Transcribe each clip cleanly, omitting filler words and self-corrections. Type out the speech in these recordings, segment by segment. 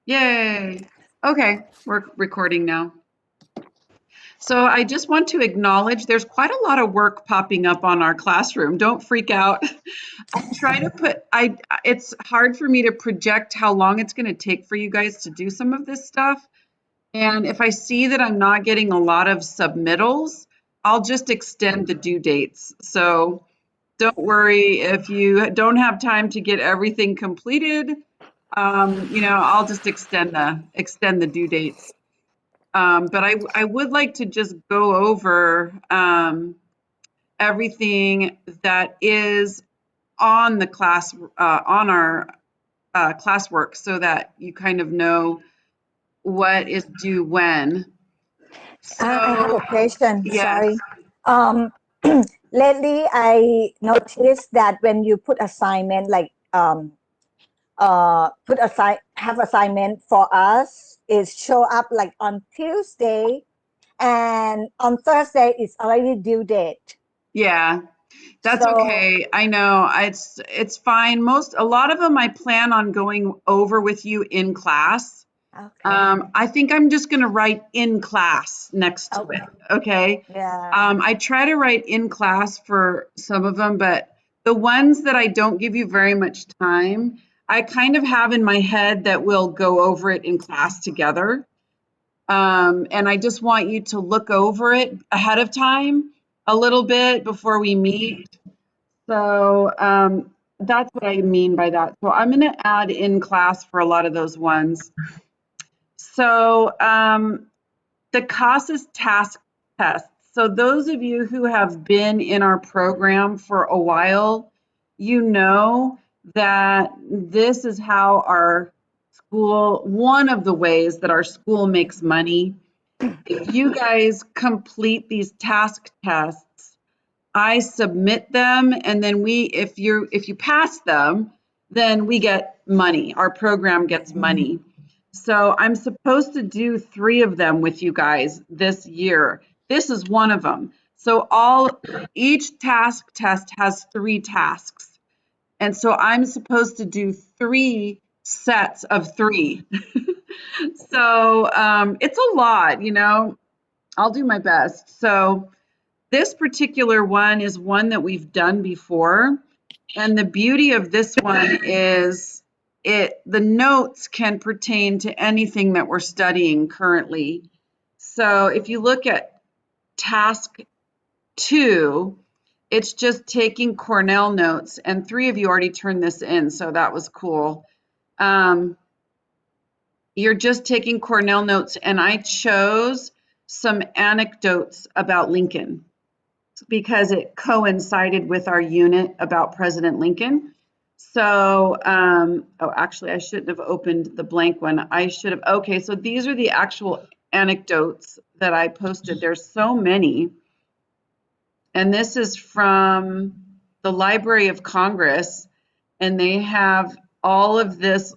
Yay. Okay, we're recording now. So I just want to acknowledge there's quite a lot of work popping up on our classroom. Don't freak out. I try to put I it's hard for me to project how long it's going to take for you guys to do some of this stuff. And if I see that I'm not getting a lot of submittals, I'll just extend the due dates. So don't worry if you don't have time to get everything completed. I'll just extend the due dates. But I would like to just go over everything that is on the class on our classwork so that you kind of know what is due when. I have So a question. yes, Sorry. Um, lately, I noticed that when you put assignment, like have assignment for us, it show up like on Tuesday, and on Thursday it's already due date. yeah, that's So okay. I know it's fine. A lot of them I plan on going over with you in class. okay, I think I'm just going to write in class next to it. okay, Okay. yeah, I try to write in class for some of them, but the ones that I don't give you very much time, I kind of have in my head that we'll go over it in class together. And I just want you to look over it ahead of time a little bit before we meet. So that's what I mean by that. So I'm going to add in class for a lot of those ones. So the CASAS task test. So those of you who have been in our program for a while, you know that this is how our school, one of the ways that our school makes money. If you guys complete these task tests, I submit them, and then if you pass them, then we get money. Our program gets money. So I'm supposed to do 3 of them with you guys this year. This is one of them. So each task test has 3 tasks. And so I'm supposed to do 3 sets of 3. So it's a lot. I'll do my best. So this particular one is one that we've done before. And the beauty of this one is the notes can pertain to anything that we're studying currently. So if you look at task 2, it's just taking Cornell notes, and 3 of you already turned this in, so that was cool. You're just taking Cornell notes, and I chose some anecdotes about Lincoln because it coincided with our unit about President Lincoln. So, actually, I shouldn't have opened the blank one. I should have. Okay, so these are the actual anecdotes that I posted. There's so many. And this is from the Library of Congress, and they have all of this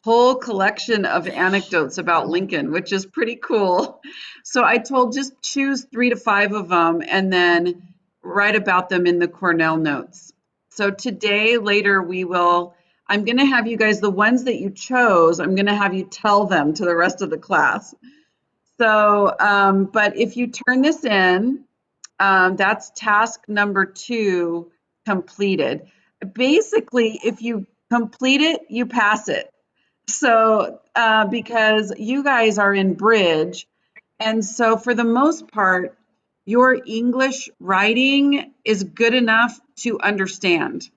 whole collection of anecdotes about Lincoln, which is pretty cool. So I told just choose 3 to 5 of them and then write about them in the Cornell notes. So today, later, I'm going to have you guys, the ones that you chose, I'm going to have you tell them to the rest of the class. So, but if you turn this in, that's task number 2 completed. Basically, if you complete it, you pass it. So, because you guys are in Bridge, and so for the most part, your English writing is good enough to understand.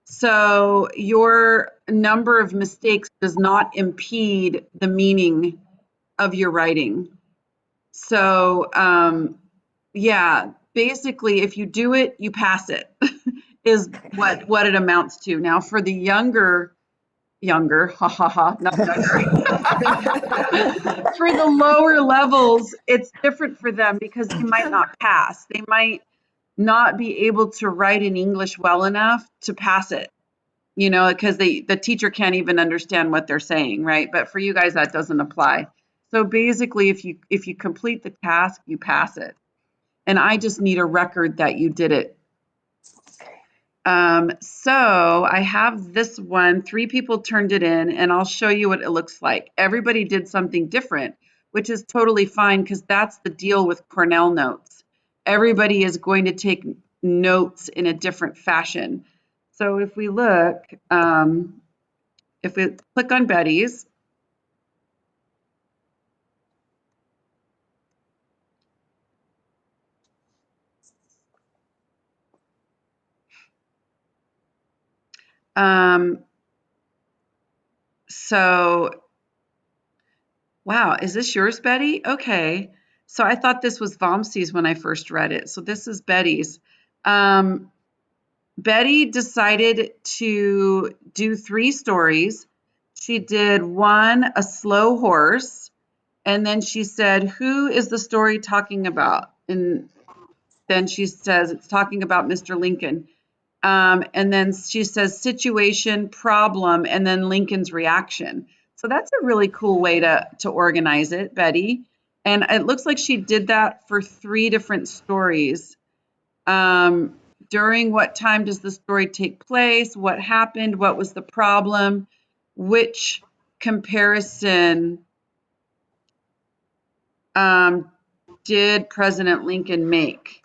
So, your number of mistakes does not impede the meaning of your writing. So, yeah, basically, if you do it, you pass it, is what it amounts to. Now, for the younger, ha ha ha, not younger. For the lower levels, it's different for them because they might not pass. They might not be able to write in English well enough to pass it, because the teacher can't even understand what they're saying, right? But for you guys, that doesn't apply. So basically, if you complete the task, you pass it. And I just need a record that you did it. So I have this one, 3 people turned it in, and I'll show you what it looks like. Everybody did something different, which is totally fine because that's the deal with Cornell notes. Everybody is going to take notes in a different fashion. So if we look, if we click on Betty's, so wow, is this yours, Betty? Okay. So I thought this was Vamsi's when I first read it. So this is Betty's. Betty decided to do 3 stories. She did one, a slow horse, and then she said, "Who is the story talking about?" And then she says, "It's talking about Mr. Lincoln." And then she says, "Situation, problem," and then Lincoln's reaction. So that's a really cool way to organize it, Betty. And it looks like she did that for 3 different stories. Um, During what time does the story take place? What happened? What was the problem? Which comparison um, did President Lincoln make?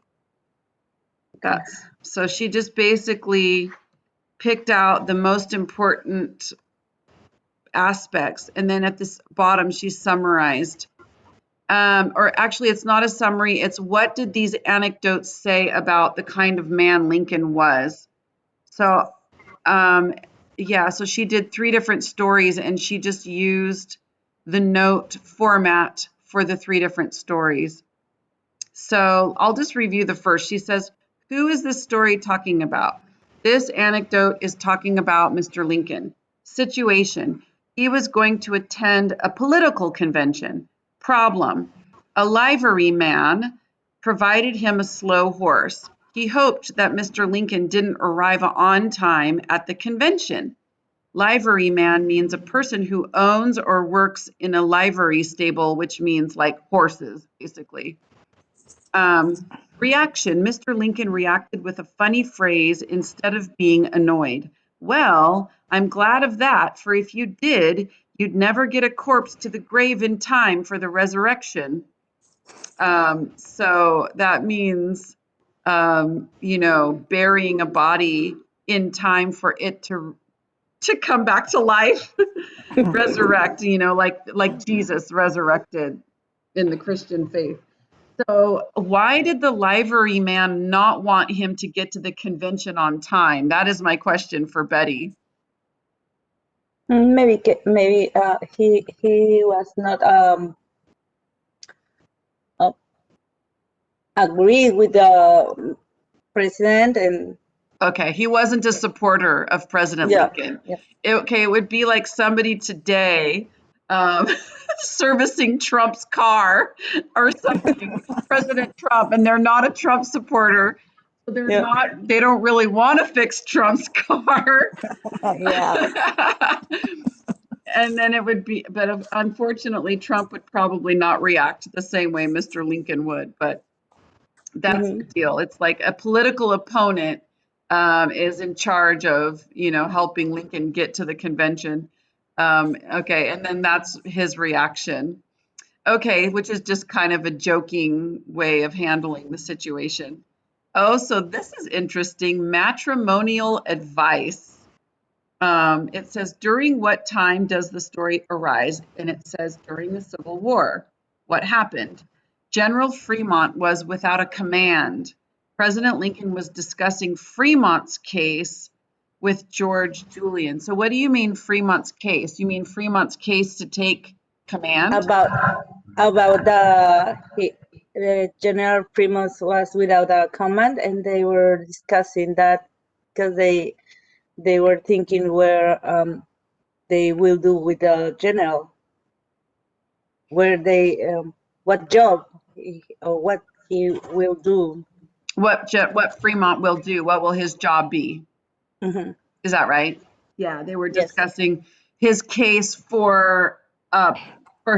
That's so she just basically picked out the most important aspects, and then at this bottom she summarized. Or actually, it's not a summary. It's what did these anecdotes say about the kind of man Lincoln was? So yeah, so she did 3 different stories and she just used the note format for the 3 different stories. So I'll just review the first. She says, "Who is this story talking about? This anecdote is talking about Mr. Lincoln. Situation: he was going to attend a political convention. Problem: a livery man provided him a slow horse. He hoped that Mr. Lincoln didn't arrive on time at the convention. Livery man means a person who owns or works in a livery stable, which means like horses, basically. Reaction: Mr. Lincoln reacted with a funny phrase instead of being annoyed. Well, I'm glad of that, for if you did, you'd never get a corpse to the grave in time for the resurrection." So that means, burying a body in time for it to come back to life, resurrect, like Jesus resurrected in the Christian faith. So why did the livery man not want him to get to the convention on time? That is my question for Betty. Maybe he was not uh, agree with the president, and Okay, he wasn't a supporter of President Lincoln. yeah. It would be like somebody today um, servicing Trump's car or something, President Trump, and they're not a Trump supporter. So they don't really want to fix Trump's car. Yeah. And then it would be, but unfortunately, Trump would probably not react the same way Mr. Lincoln would. But that's the deal. It's like a political opponent is in charge of, helping Lincoln get to the convention. Okay, and then that's his reaction. Okay, which is just kind of a joking way of handling the situation. Oh, so this is interesting. Matrimonial advice. It says, during what time does the story arise? And it says, during the Civil War. What happened? General Fremont was without a command. President Lincoln was discussing Fremont's case with George Julian. So what do you mean Fremont's case? You mean Fremont's case to take command? About the General Primus was without a command, and they were discussing that because they were thinking where they will do with the general, where they what job or what he will do. What Fremont will do? What will his job be? Mm-hmm. Is that right? Yeah, they were Yes. discussing his case for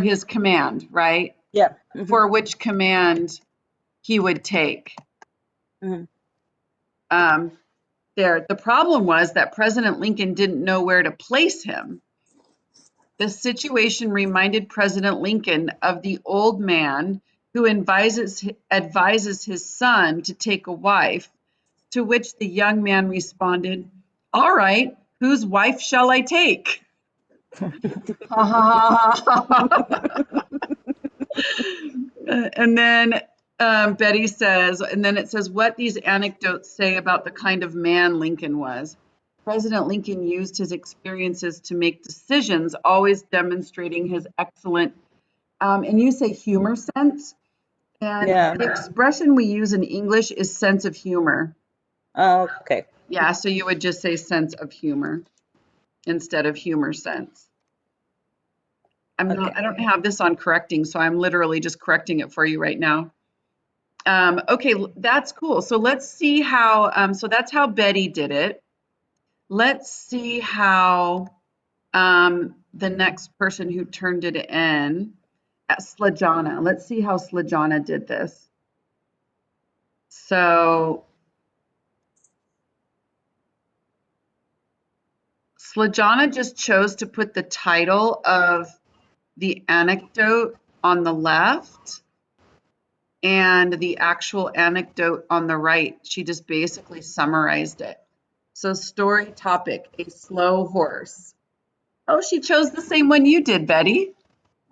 his command, right? Yeah. Mm-hmm. For which command he would take. Mm-hmm. there. The problem was that President Lincoln didn't know where to place him. The situation reminded President Lincoln of the old man who advises his son to take a wife, to which the young man responded, "All right, whose wife shall I take?" And then Betty says, and then it says, what these anecdotes say about the kind of man Lincoln was. President Lincoln used his experiences to make decisions, always demonstrating his excellent, and you say humor sense, and Yeah. the expression we use in English is sense of humor. Okay. Yeah, so you would just say sense of humor instead of humor sense. Okay. I don't have this on correcting, so I'm literally just correcting it for you right now. Okay, that's cool. So let's see how, so that's how Betty did it. Let's see how the next person who turned it in, Slajana. Let's see how Slajana did this. So Slajana just chose to put the title of the anecdote on the left and the actual anecdote on the right. She just basically summarized it. So story topic, a slow horse. Oh, she chose the same one you did, Betty.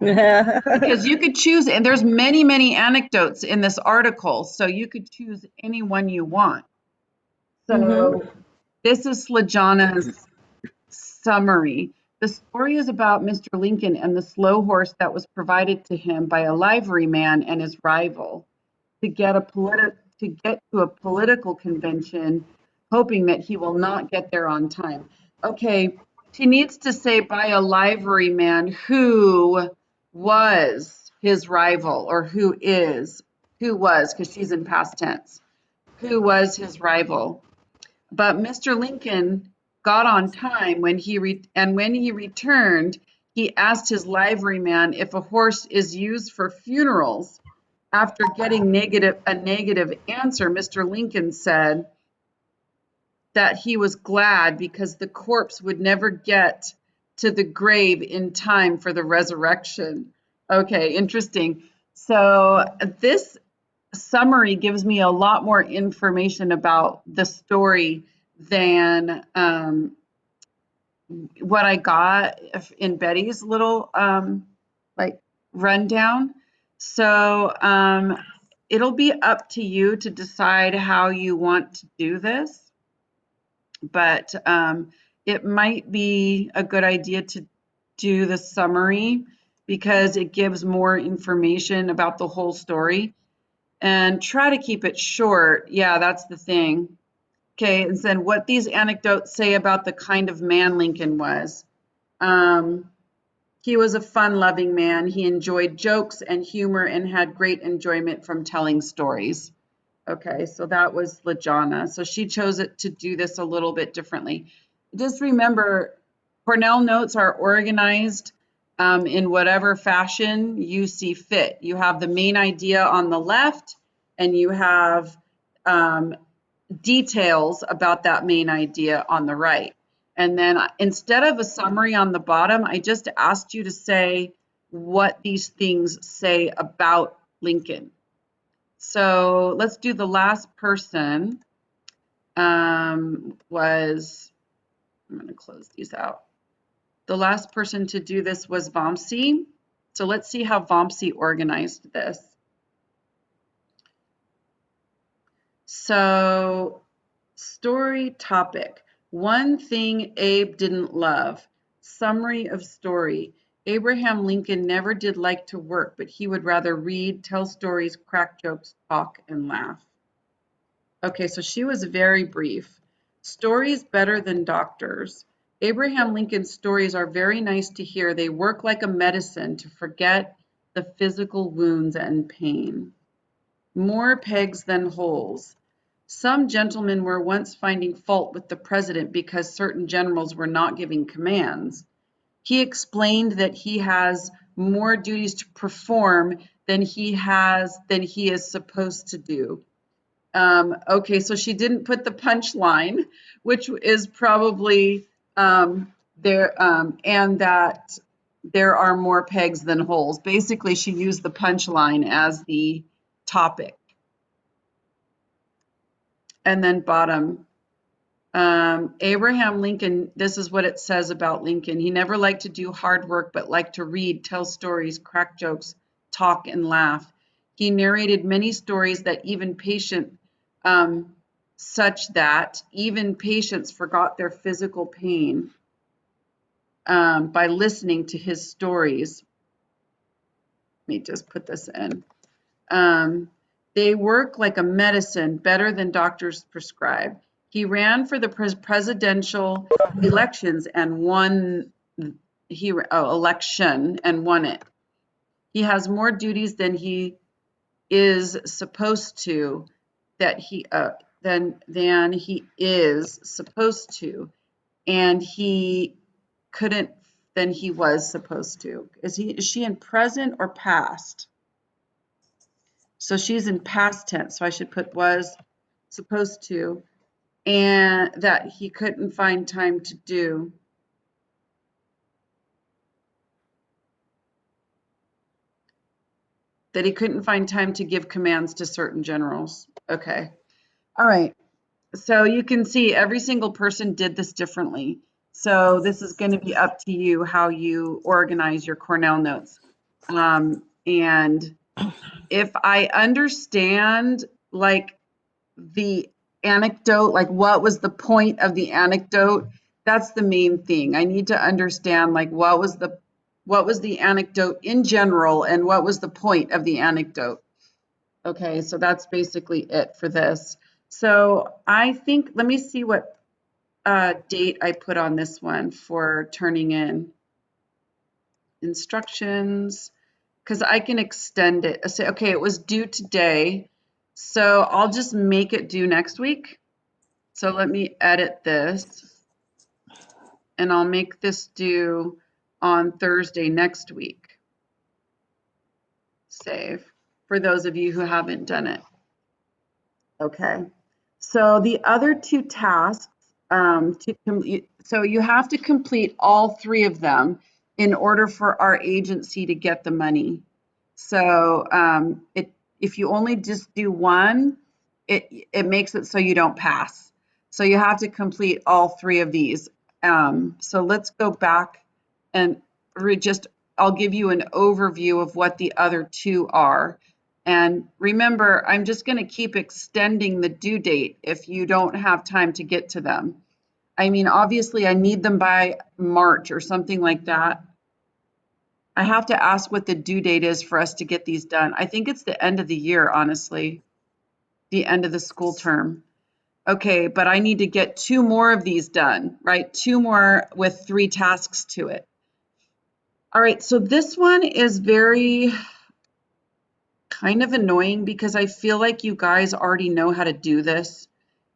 Because you could choose, and there's many, many anecdotes in this article, so you could choose any one you want. So this is Slajana's summary. The story is about Mr. Lincoln and the slow horse that was provided to him by a liveryman and his rival to get to a political convention, hoping that he will not get there on time. Okay, she needs to say by a liveryman who was his rival, or who was, because she's in past tense. Who was his rival? But Mr. Lincoln got on time when he returned, he asked his liveryman if a horse is used for funerals. After getting a negative answer, Mr. Lincoln said that he was glad because the corpse would never get to the grave in time for the resurrection. Okay, interesting. So this summary gives me a lot more information about the story than what I got in Betty's little like rundown. So it'll be up to you to decide how you want to do this, but it might be a good idea to do the summary because it gives more information about the whole story, and try to keep it short. Yeah, that's the thing. Okay, and then what these anecdotes say about the kind of man Lincoln was. He was a fun-loving man. He enjoyed jokes and humor and had great enjoyment from telling stories. Okay, so that was Lajana. So she chose it to do this a little bit differently. Just remember, Cornell notes are organized in whatever fashion you see fit. You have the main idea on the left, and you have details about that main idea on the right. And then instead of a summary on the bottom, I just asked you to say what these things say about Lincoln. So let's do the last person I'm going to close these out. The last person to do this was Vamsi. So let's see how Vamsi organized this. So story topic, one thing Abe didn't love. Summary of story. Abraham Lincoln never did like to work, but he would rather read, tell stories, crack jokes, talk, and laugh. Okay, so she was very brief. Stories better than doctors. Abraham Lincoln's stories are very nice to hear. They work like a medicine to forget the physical wounds and pain. More pegs than holes. Some gentlemen were once finding fault with the president because certain generals were not giving commands. He explained that he has more duties to perform than he is supposed to do. Okay, so she didn't put the punchline, which is probably and that there are more pegs than holes. Basically, she used the punchline as the topic. And then bottom, Abraham Lincoln, this is what it says about Lincoln. He never liked to do hard work, but liked to read, tell stories, crack jokes, talk, and laugh. He narrated many stories that such that even patients forgot their physical pain by listening to his stories. Let me just put this in. They work like a medicine, better than doctors prescribe. He ran for the presidential elections and won election and won it. He has more duties than he is supposed to, than he is supposed to, and he couldn't than he was supposed to. Is she in present or past? So she's in past tense, so I should put was supposed to, and that he couldn't find time to do. That he couldn't find time to give commands to certain generals. Okay. All right. So you can see every single person did this differently. So this is going to be up to you how you organize your Cornell notes. And if I understand like the anecdote, like what was the point of the anecdote, that's the main thing. I need to understand like what was the anecdote in general and what was the point of the anecdote. Okay, so that's basically it for this. So I think, let me see what date I put on this one for turning in instructions, because I can extend it. I say, okay, it was due today, so I'll just make it due next week. So let me edit this, and I'll make this due on Thursday next week. Save, for those of you who haven't done it. Okay, so the other two tasks, so you have to complete all three of them in order for our agency to get the money. So if you only just do one, it makes it so you don't pass. So you have to complete all three of these. So let's go back and I'll give you an overview of what the other two are. And remember, I'm just going to keep extending the due date if you don't have time to get to them. I mean, obviously, I need them by March or something like that. I have to ask what the due date is for us to get these done. I think it's the end of the year, honestly, the end of the school term. Okay, but I need to get 2 more of these done, right? 2 more with 3 tasks to it. All right, so this one is very kind of annoying because I feel like you guys already know how to do this,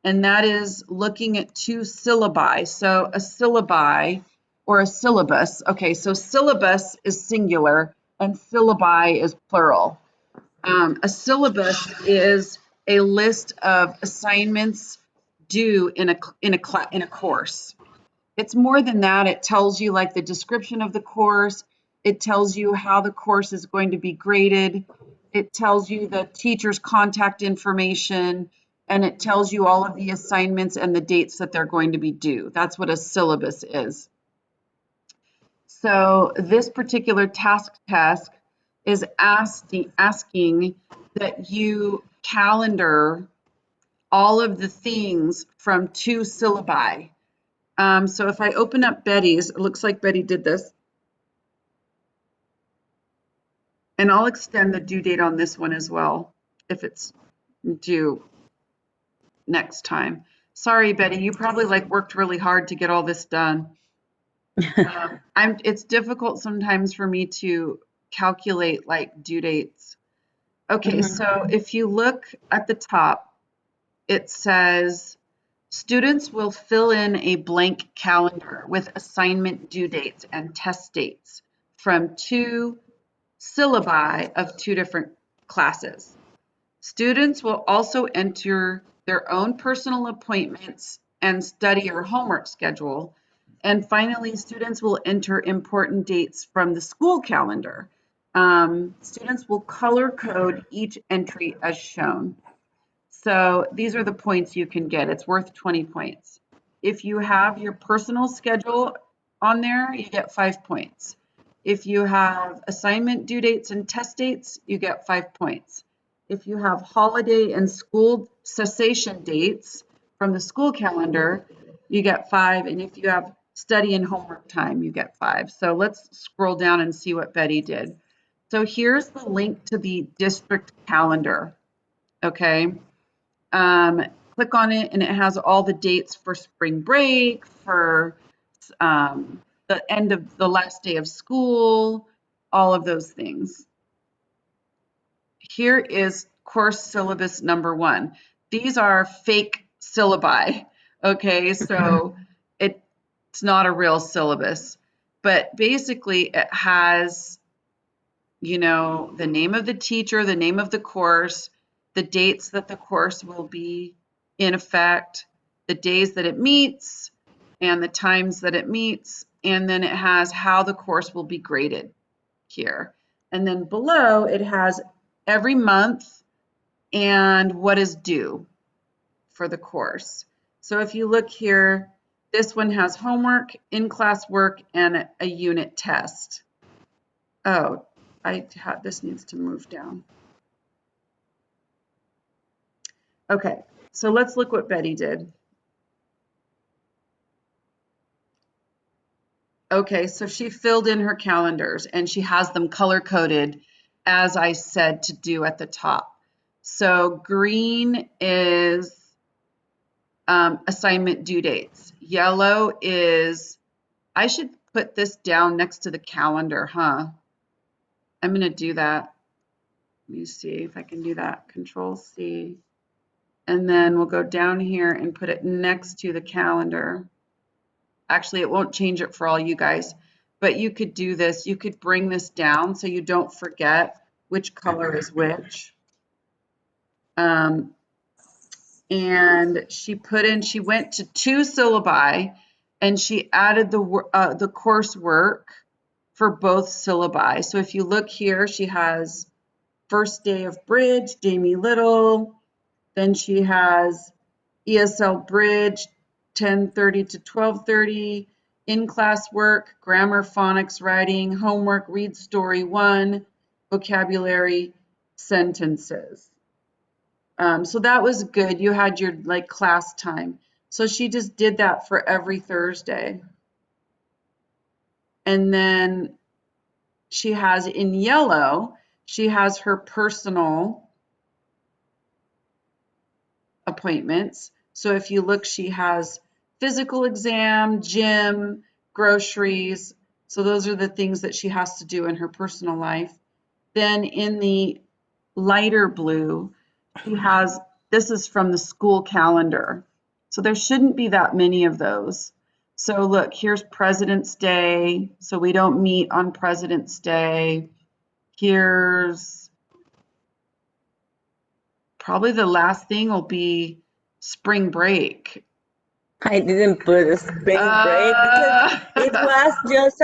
and that is looking at 2 syllabi. So a syllabi or a syllabus. Okay, so syllabus is singular and syllabi is plural. A syllabus is a list of assignments due in a course. It's more than that. It tells you like the description of the course. It tells you how the course is going to be graded. It tells you the teacher's contact information, and it tells you all of the assignments and the dates that they're going to be due. That's what a syllabus is. So this particular task is asking that you calendar all of the things from 2 syllabi. So if I open up Betty's, it looks like Betty did this. And I'll extend the due date on this one as well, if it's due next time. Sorry, Betty, you probably like worked really hard to get all this done. It's difficult sometimes for me to calculate like due dates. Okay, so if you look at the top, it says students will fill in a blank calendar with assignment due dates and test dates from 2 syllabi of 2 different classes. Students will also enter their own personal appointments and study or homework schedule. And finally, students will enter important dates from the school calendar. Students will color code each entry as shown. So these are the points you can get. It's worth 20 points. If you have your personal schedule on there, you get 5 points. If you have assignment due dates and test dates, you get 5 points. If you have holiday and school cessation dates from the school calendar, you get 5. And if you have study and homework time, you get 5. So let's scroll down and see what Betty did. So here's the link to the district calendar. Okay. Click on it and it has all the dates for spring break, for the end of the last day of school, all of those things. Here is course syllabus number 1. These are fake syllabi. Okay, so it's not a real syllabus, but basically it has, you know, the name of the teacher, the name of the course, the dates that the course will be in effect, the days that it meets, and the times that it meets, and then it has how the course will be graded here. And then below it has every month and what is due for the course. So if you look here, this one has homework, in-class work, and a unit test. Oh, this needs to move down. Okay, so let's look what Betty did. Okay, so she filled in her calendars and she has them color coded as I said to do at the top. So green is assignment due dates. Yellow is, I should put this down next to the calendar, huh? I'm going to do that. Let me see if I can do that. Control C. And then we'll go down here and put it next to the calendar. Actually, it won't change it for all you guys, but you could do this. You could bring this down so you don't forget which color is which. And she went to 2 syllabi and she added the coursework for both syllabi. So if you look here, she has first day of bridge, Jamie Little. Then she has ESL bridge, 10:30 to 12:30, in-class work, grammar, phonics, writing, homework, read story 1, vocabulary, sentences. So that was good. You had your like class time. So she just did that for every Thursday. And then she has in yellow, she has her personal appointments. So if you look, she has physical exam, gym, groceries. So those are the things that she has to do in her personal life. Then in the lighter blue, she has, this is from the school calendar. So there shouldn't be that many of those. So look, here's President's Day. So we don't meet on President's Day. Here's probably the last thing will be spring break. I didn't put a spring break because it was just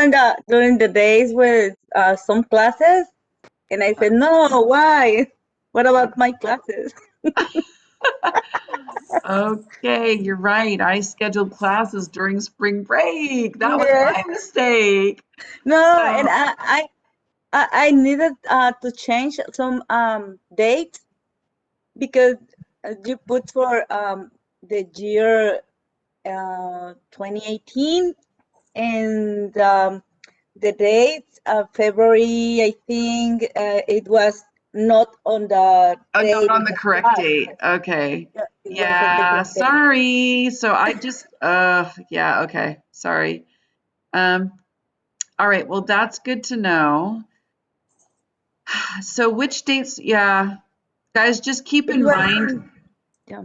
during the days with some classes, and I said, no, why? What about my classes? Okay, you're right. I scheduled classes during spring break. That was Yeah. my mistake. No, and So, I needed to change some dates because you put for the year 2018 and the date February, I think it was not on the oh, not date on in the the correct class. date. Okay. It wasn't the Yeah, correct date. sorry. So I just, yeah, okay. Sorry. All right, well, that's good to know. So which dates, yeah, guys, just keep It in mind, was, yeah.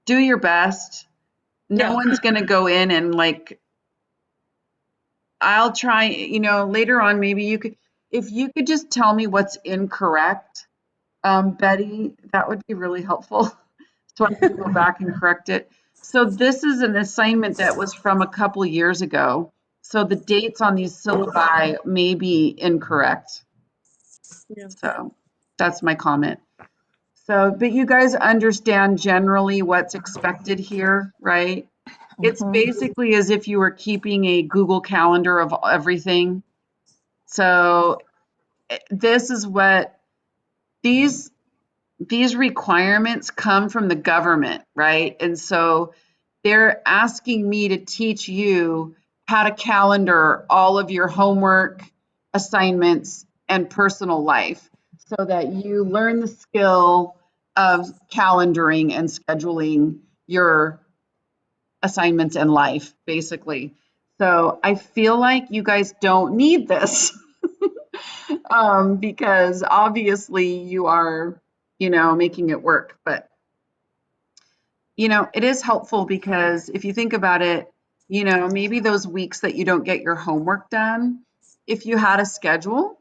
do your best. No Yeah. one's going to go in and like, I'll try, later on, maybe you could, if you could just tell me what's incorrect, Betty, that would be really helpful. So I can go back and correct it. So this is an assignment that was from a couple years ago. So the dates on these syllabi may be incorrect. Yeah. So that's my comment. So, but you guys understand generally what's expected here, right? It's basically as if you were keeping a Google Calendar of everything. So this is what these requirements come from the government, right? And so they're asking me to teach you how to calendar all of your homework, assignments, and personal life so that you learn the skill of calendaring and scheduling your assignments and life, basically. So I feel like you guys don't need this. Because obviously you are, making it work. But, it is helpful because if you think about it, maybe those weeks that you don't get your homework done, if you had a schedule,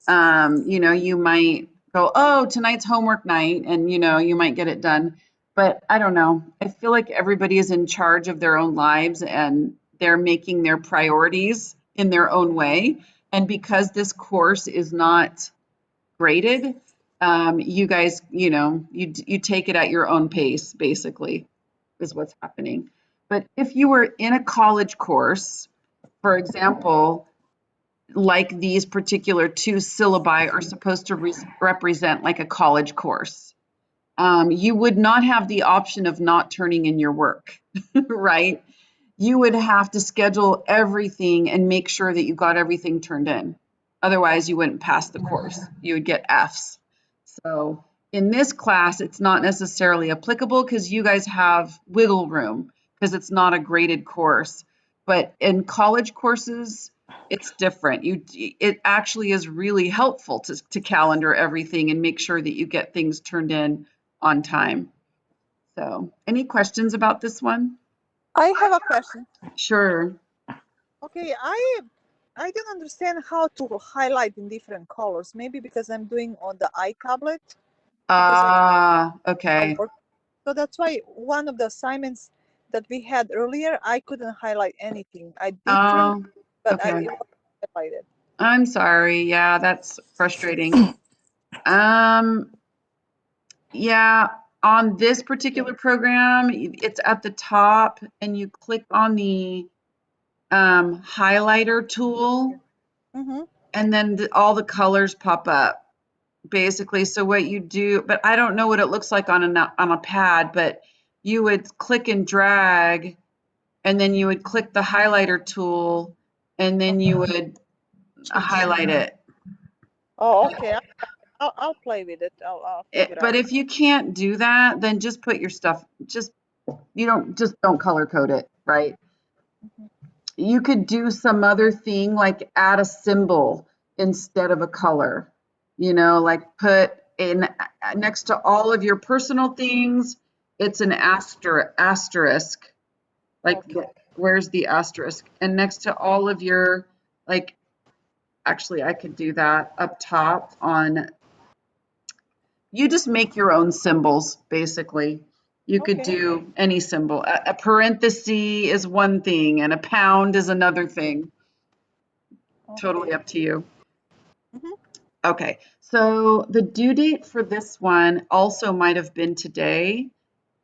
you might go, oh, tonight's homework night, and, you might get it done. But I don't know. I feel like everybody is in charge of their own lives and they're making their priorities in their own way. And because this course is not graded, you guys, you take it at your own pace, basically, is what's happening. But if you were in a college course, for example, like these particular two syllabi are supposed to represent like a college course, you would not have the option of not turning in your work, right? You would have to schedule everything and make sure that you got everything turned in. Otherwise, you wouldn't pass the course. You would get Fs. So in this class, it's not necessarily applicable because you guys have wiggle room because it's not a graded course. But in college courses, it's different. It actually is really helpful to calendar everything and make sure that you get things turned in on time. So any questions about this one? I have a question. Sure. Okay, I don't understand how to highlight in different colors. Maybe because I'm doing on the iTablet. Okay. So that's why one of the assignments that we had earlier, I couldn't highlight anything. I did turn, but Okay. it wasn't highlighted. I'm sorry. Yeah, that's frustrating. Yeah, on this particular program, it's at the top and you click on the highlighter tool Mm-hmm. and then all the colors pop up basically. So what you do, but I don't know what it looks like on a pad, but you would click and drag and then you would click the highlighter tool and then you would highlight it. Oh, okay. I'll play with it. I'll figure But out. if you can't do that, then just put your stuff, don't color code it, right? Mhm. You could do some other thing like add a symbol instead of a color, like put in next to all of your personal things, it's an asterisk. Like, Okay. where's the asterisk? And next to all of your, like, actually, I could do that up top on, you just make your own symbols, basically. You could Okay. do any symbol. A parenthesis is one thing, and a pound is another thing. Totally Okay. up to you. Mhm. Okay, so the due date for this one also might have been today,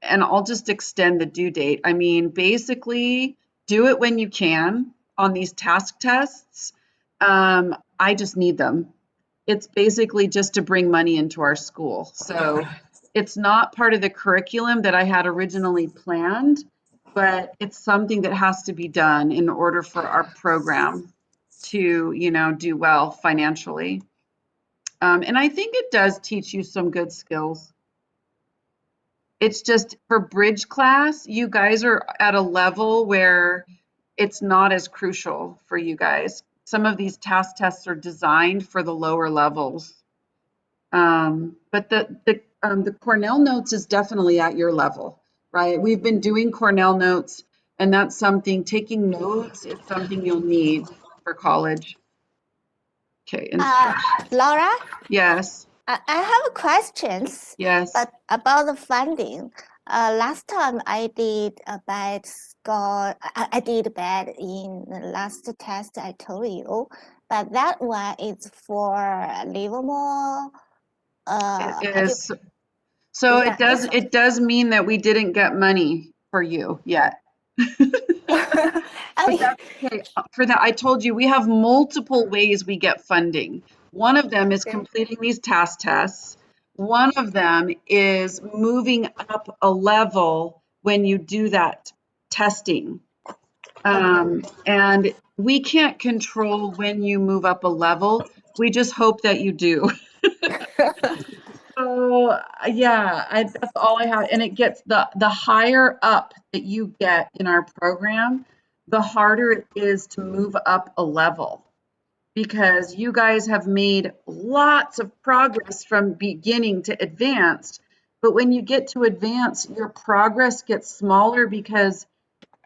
and I'll just extend the due date. I mean, basically, do it when you can on these task tests. I just need them. It's basically just to bring money into our school. So it's not part of the curriculum that I had originally planned, but it's something that has to be done in order for our program to, do well financially. And I think it does teach you some good skills. It's just for bridge class, you guys are at a level where it's not as crucial for you guys. Some of these task tests are designed for the lower levels. But the Cornell notes is definitely at your level, right? We've been doing Cornell notes, and that's something, taking notes is something you'll need for college. Okay, Laura, yes. I have questions, Yes. but about the funding. Last time I did a bad score. I did bad in the last test I told you, but that one is for Livermore. It is. So Yeah, it does mean that we didn't get money for you yet. I But mean, that's okay. For that, I told you we have multiple ways we get funding. One of them is Okay. completing these task tests. One of them is moving up a level when you do that testing. And we can't control when you move up a level. We just hope that you do. So yeah, that's all I have. And it gets the higher up that you get in our program, the harder it is to move up a level because you guys have made lots of progress from beginning to advanced. But when you get to advanced, your progress gets smaller because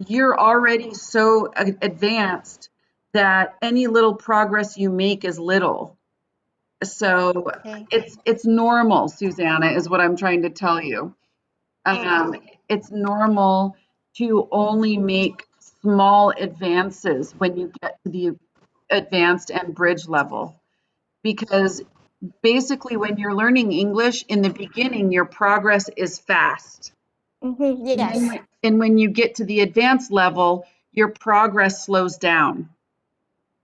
you're already so advanced that any little progress you make is little. So okay. it's normal, Susanna, is what I'm trying to tell you. It's normal to only make small advances when you get to the advanced and bridge level. Because basically, when you're learning English in the beginning, your progress is fast. Yes. And when you get to the advanced level, your progress slows down.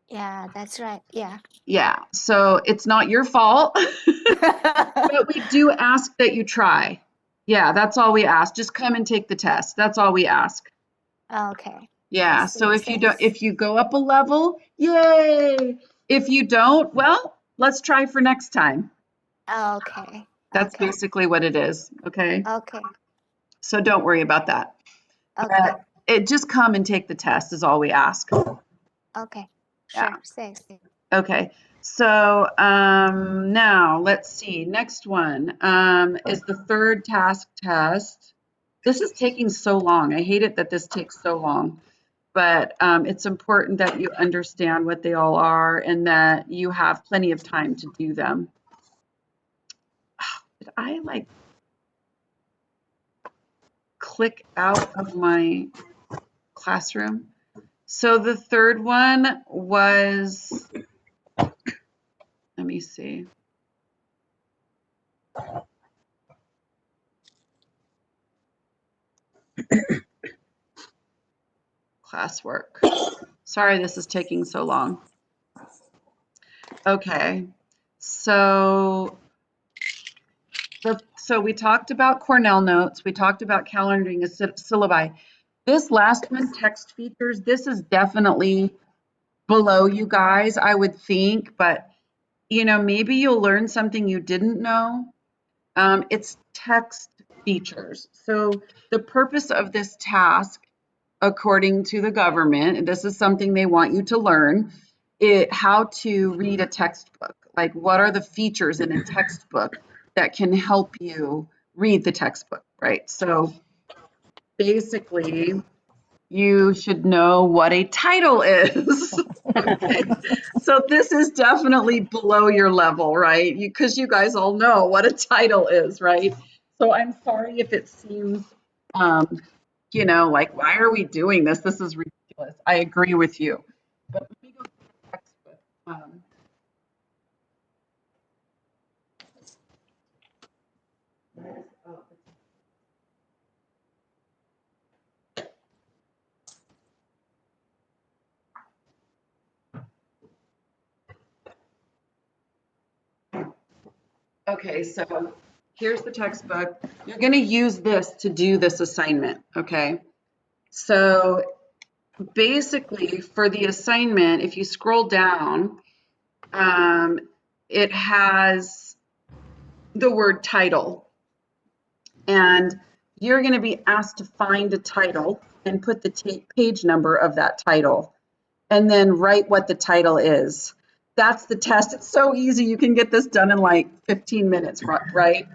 Yeah, that's right. Yeah. Yeah, so it's not your fault. But we do ask that you try. Yeah, that's all we ask. Just come and take the test. That's all we ask. Okay. Yeah, I so see. if Thanks. you go up a level, yay. If you don't, well, let's try for next time. Okay. That's Okay. basically what it is, okay? Okay. So don't worry about that. Okay. Just come and take the test is all we ask. Okay. Yeah. Sure. Thanks. Okay. So now let's see. Next one is the third task test. This is taking so long. I hate it that this takes so long, but it's important that you understand what they all are and that you have plenty of time to do them. Did I like click out of my classroom? So the third one was, let me see. Classwork. Sorry, this is taking so long. Okay, so we talked about Cornell notes. We talked about calendaring a syllabi. This last one, text features, this is definitely below you guys, I would think, but you know, maybe you'll learn something you didn't know. It's text features. So the purpose of this task, according to the government, and this is something they want you to learn, how to read a textbook. Like, what are the features in a textbook that can help you read the textbook, right? So basically, you should know what a title is. Okay. So this is definitely below your level, right? Because you guys all know what a title is, right? So I'm sorry if it seems, you know, like, why are we doing this? This is ridiculous. I agree with you. But let me go to the textbook. Okay, so here's the textbook. You're going to use this to do this assignment, okay? So basically, for the assignment, if you scroll down, it has the word title. And you're going to be asked to find a title and put the page number of that title, and then write what the title is. That's the test. It's so easy. You can get this done in like 15 minutes, right?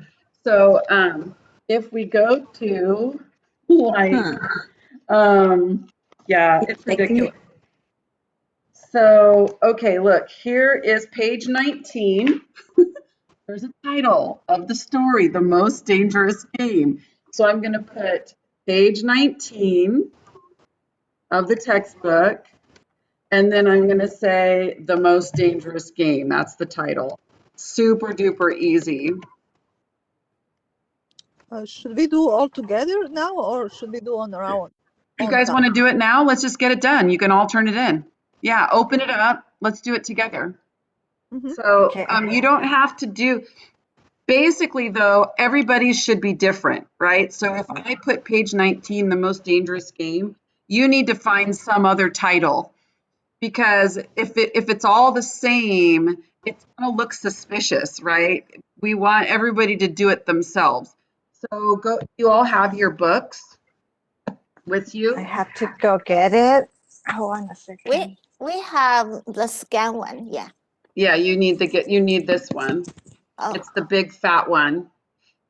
So if we go to like, yeah, it's ridiculous. So, okay, look, here is page 19. there's a title of the story, The Most Dangerous Game. So I'm going to put page 19 of the textbook, and then I'm going to say The Most Dangerous Game. That's the title. Super duper easy. Should we do all together now, or should we do on our own? You guys want to do it now? Let's just get it done. You can all turn it in. Yeah, open it up. Let's do it together. Mhm. So Okay. you don't have to do, basically though, everybody should be different, right? So if I put page 19, The Most Dangerous Game, you need to find some other title, because if it's all the same, it's going to look suspicious, right? We want everybody to do it themselves. So go, you all have your books with you? I have to go get it. Hold on a second. We have the scan one, yeah. Yeah, you need this one. Oh, It's the big fat one.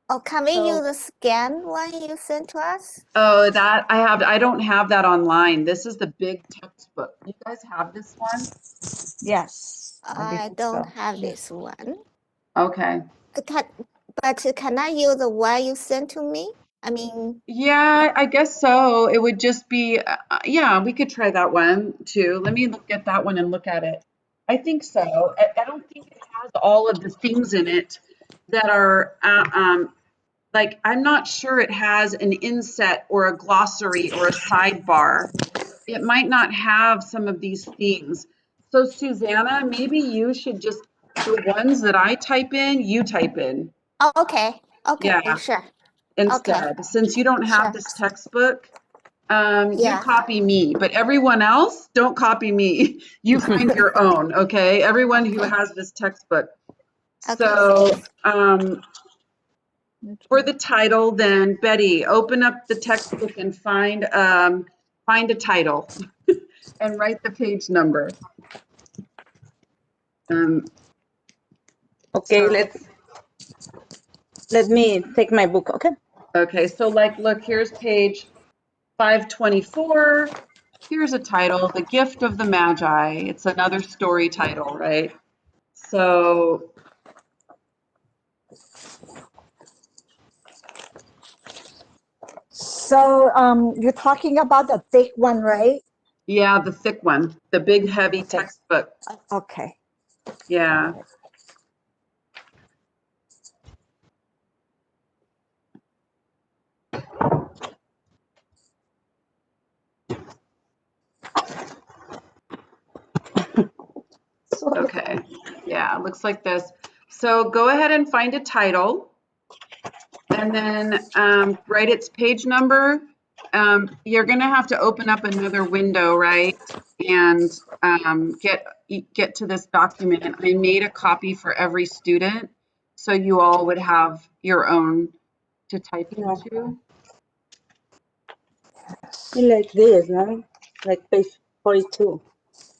oh, can we So- use the scan one you sent to us? Oh, that I don't have that online. This is the big textbook. You guys have this one? Yes. I believe don't so. have this one. Okay. But can I use the one you sent to me? I mean, Yeah, I guess so. It would just be, yeah, we could try that one too. Let me look at that one and look at it. I think so. I don't think it has all of the things in it that are, like, I'm not sure it has an inset or a glossary or a sidebar. It might not have some of these themes. So Susanna, maybe you should just, the ones that I type in, you type in. oh, okay, Yeah. sure. Instead, since you don't have Sure. this textbook, you Yeah. copy me, but everyone else, don't copy me. You find your own, okay? Everyone who Okay. has this textbook. Okay. So, for the title, then Betty, open up the textbook and find a title and write the page number. Okay, So- let me take my book, okay? Okay, so like, look, here's page 524. Here's a title, The Gift of the Magi. It's another story title, right? So, So you're talking about the thick one, right? yeah, the thick one, the big, heavy Okay. textbook. Okay. Yeah. Okay. Yeah, it looks like this. So go ahead and find a title and then write its page number. You're going to have to open up another window, right? And get to this document. I made a copy for every student, so you all would have your own to type Yeah. into. Like this, no? Like page 42.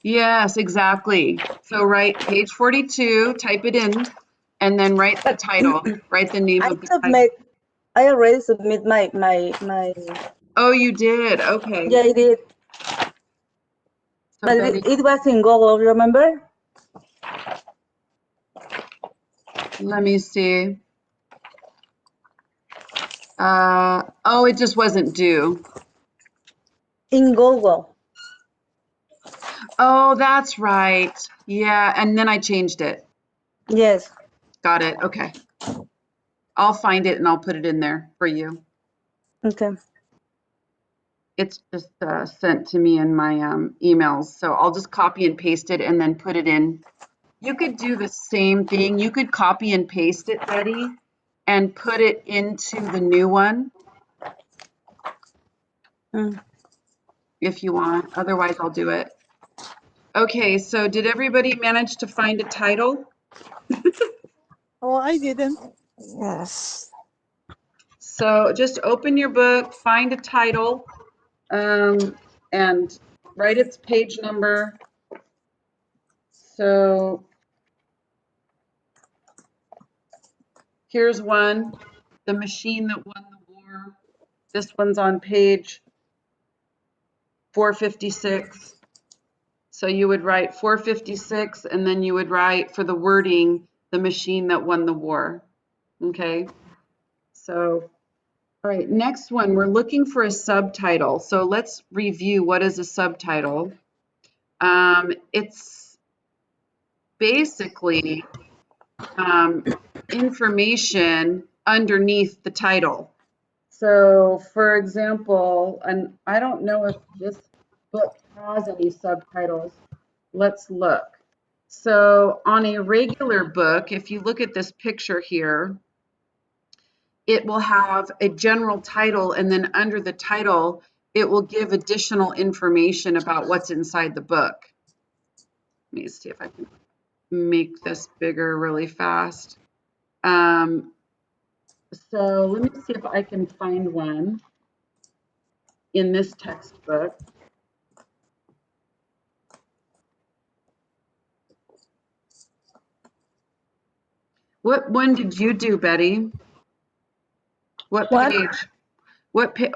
Yes, exactly. So write page 42, type it in, and then write the title. Write the name of the title. I already submit my Oh, you did? Okay. yeah, I did. So But Betty, it was in Google, remember? let me see. Oh, it just wasn't due. In Google. Oh, that's right. Yeah, and then I changed it. Yes. Got it. Okay. I'll find it and I'll put it in there for you. Okay. It's just sent to me in my emails. So I'll just copy and paste it and then put it in. You could do the same thing. You could copy and paste it, Betty, and put it into the new one Mm. if you want. Otherwise, I'll do it. Okay, so did everybody manage to find a title? Oh, I didn't. Yes. So just open your book, find a title, and write its page number. So here's one, The Machine That Won the War. This one's on page 456. So you would write 456, and then you would write for the wording, the machine that won the war. Okay, so, all right, next one, we're looking for a subtitle. So let's review what is a subtitle. It's basically information underneath the title. So, for example, and I don't know if this book has any subtitles. Let's look. So, on a regular book, if you look at this picture here, it will have a general title, and then under the title, it will give additional information about what's inside the book. Let me see if I can make this bigger really fast. So let me see if I can find one in this textbook. What one did you do, Betty? What page? What page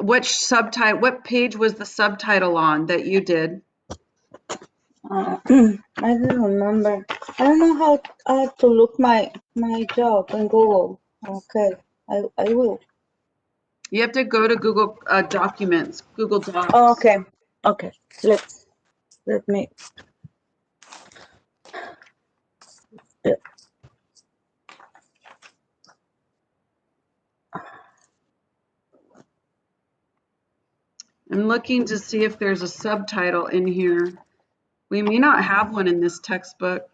was the subtitle on that you did? I don't remember. I don't know how to look my job in Google. Okay, I will. You have to go to Google Documents, Google Docs. Oh, okay. Okay. Let me. Yeah. I'm looking to see if there's a subtitle in here. We may not have one in this textbook.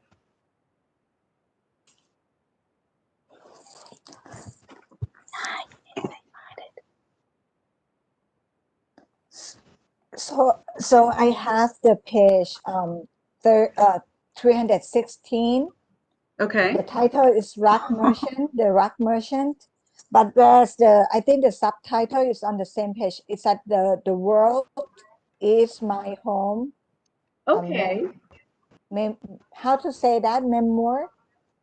So I have the page 316. Okay. The title is Rock Merchant, the Rock Merchant. But I think the subtitle is on the same page. It's at the world is my home. Okay. How to say that? Memoir?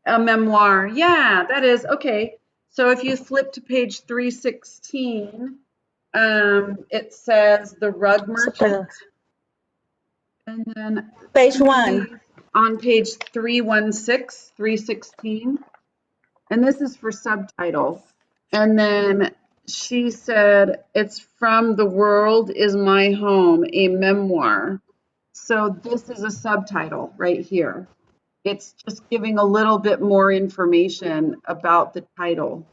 A memoir. Yeah, that is okay. So if you flip to page 316, it says The Rug Merchant. And then Page 1. On page 316, 316. And this is for subtitle. And then she said, it's from The World is My Home, a memoir. So this is a subtitle right here. It's just giving a little bit more information about the title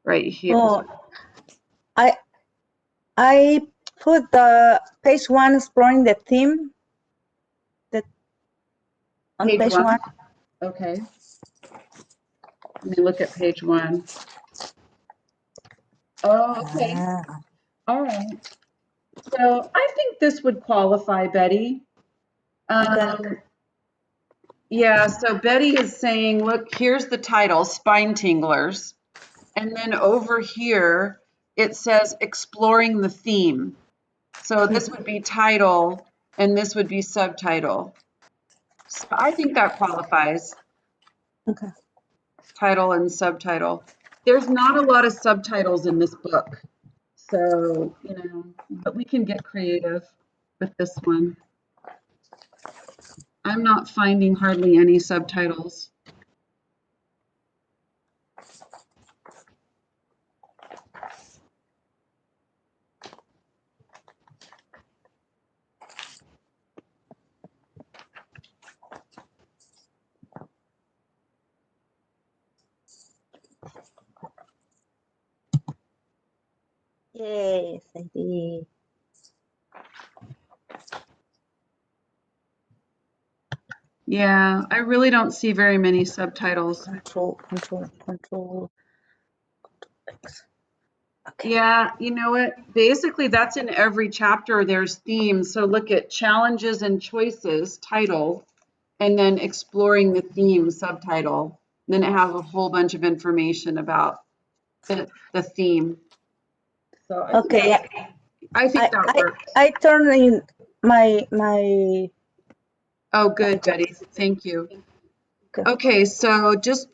right here. Oh, I put the page 1 exploring the theme. On page one. Okay. Let me look at page 1. Oh, okay. All right. So I think this would qualify, Betty. Yeah, so Betty is saying, look, here's the title, Spine Tinglers. And then over here, it says exploring the theme. So this would be title and this would be subtitle. So I think that qualifies. Okay. Title and subtitle. There's not a lot of subtitles in this book. So, but we can get creative with this one. I'm not finding hardly any subtitles. Yes, I did. Yeah, I really don't see very many subtitles. Control. Okay. Yeah, you know what? Basically, that's in every chapter. There's themes. So look at challenges and choices, title, and then exploring the theme, subtitle. Then it has a whole bunch of information about the theme. So I think that works. I turned in my. Oh, good, Betty. Thank you. Okay, so just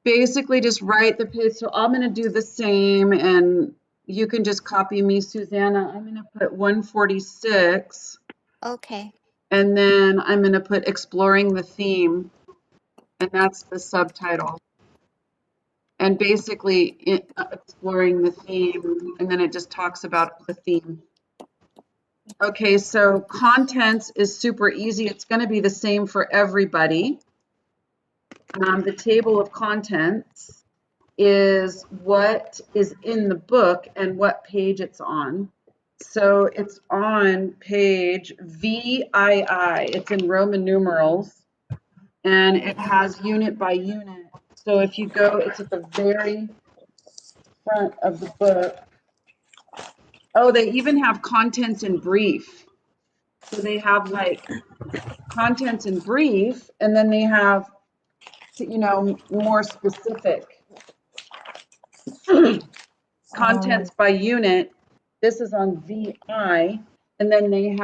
basically just write the page. So I'm going to do the same, and you can just copy me, Susanna. I'm going to put 146. Okay. And then I'm going to put exploring the theme. and that's the subtitle. And basically exploring the theme, and then it just talks about the theme. Okay, so contents is super easy. It's going to be the same for everybody. The table of contents is what is in the book and what page it's on. So it's on page VII. It's in Roman numerals, and it has unit by unit. So if you go, it's at the very front of the book. Oh, they even have contents in brief. So they have like contents in brief, and then they have, you know, more specific contents by unit. This is on VI, and then they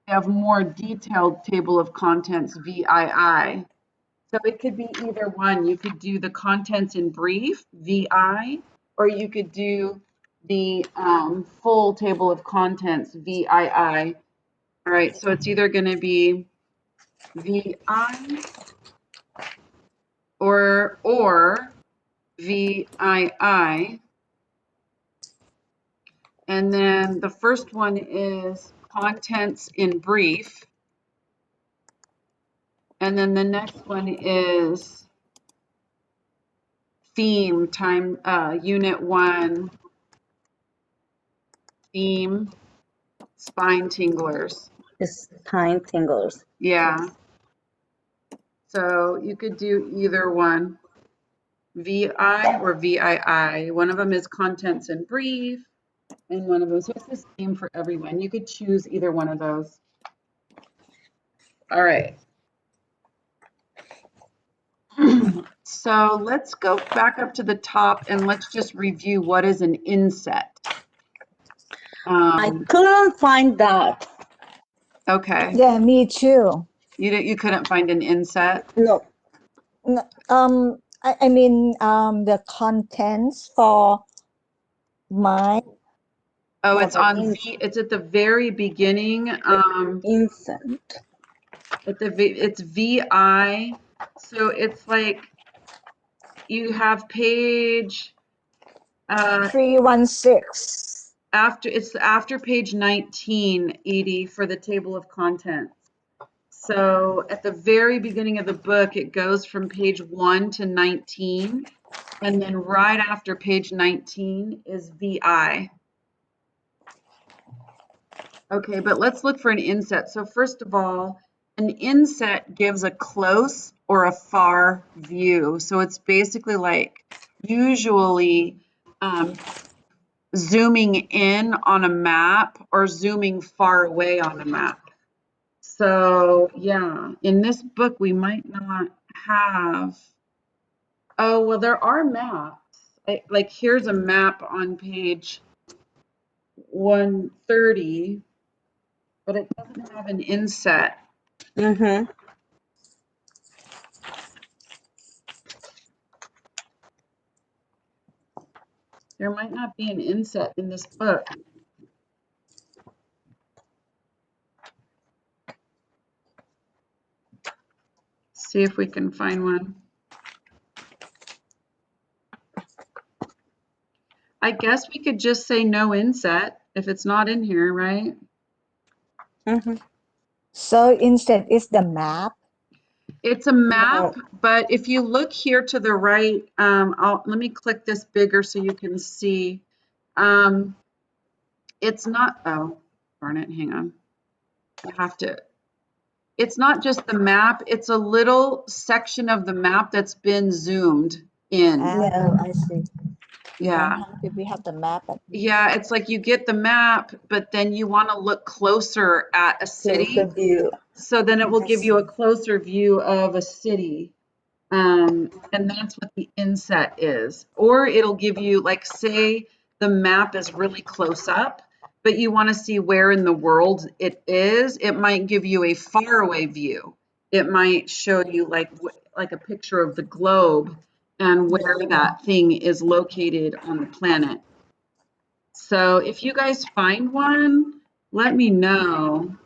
have more detailed table of contents, VII. So it could be either one. You could do the contents in brief, VI, or you could do the full table of contents, VII. All right, so it's either going to be VI or VII. And then the first one is contents in brief. And then the next one is theme time, unit 1, theme, spine tinglers. Spine tinglers. Yeah. So you could do either one, VI or VII. One of them is contents in brief, and one of them, so it's the same for everyone. You could choose either one of those. All right. So let's go back up to the top and let's just review what is an inset. I couldn't find that. Okay. Yeah, me too. You couldn't find an inset? No. I mean, the contents for my. Oh, it's on Inset. it's at the very beginning. Inset. It's VI. So it's like you have page 316. after page 19, Edie, for the table of contents. So at the very beginning of the book, it goes from page 1 to 19, and then right after page 19 is VI. Okay, but let's look for an inset. So first of all, an inset gives a close or a far view. So it's basically like usually zooming in on a map or zooming far away on a map. So yeah, in this book, we might not have, oh, well, there are maps. Like here's a map on page 130, but it doesn't have an inset. Mm-hmm. There might not be an inset in this book. See if we can find one. I guess we could just say no inset if it's not in here, right? Mm-hmm. So instead, it's the map. It's a map, No. but if you look here to the right, let me click this bigger so you can see. It's not, oh, darn it, hang on. I have to, it's not just the map, it's a little section of the map that's been zoomed in. Oh, I see. Yeah. If we have the map. Yeah, it's like you get the map, but then you want to look closer at a city. Closer view. So then it will I give you a see. closer view of a city. And that's what the inset is. Or it'll give you, like, say the map is really close up, but you want to see where in the world it is. It might give you a faraway view. It might show you like a picture of the globe and where that thing is located on the planet. So if you guys find one, let me know.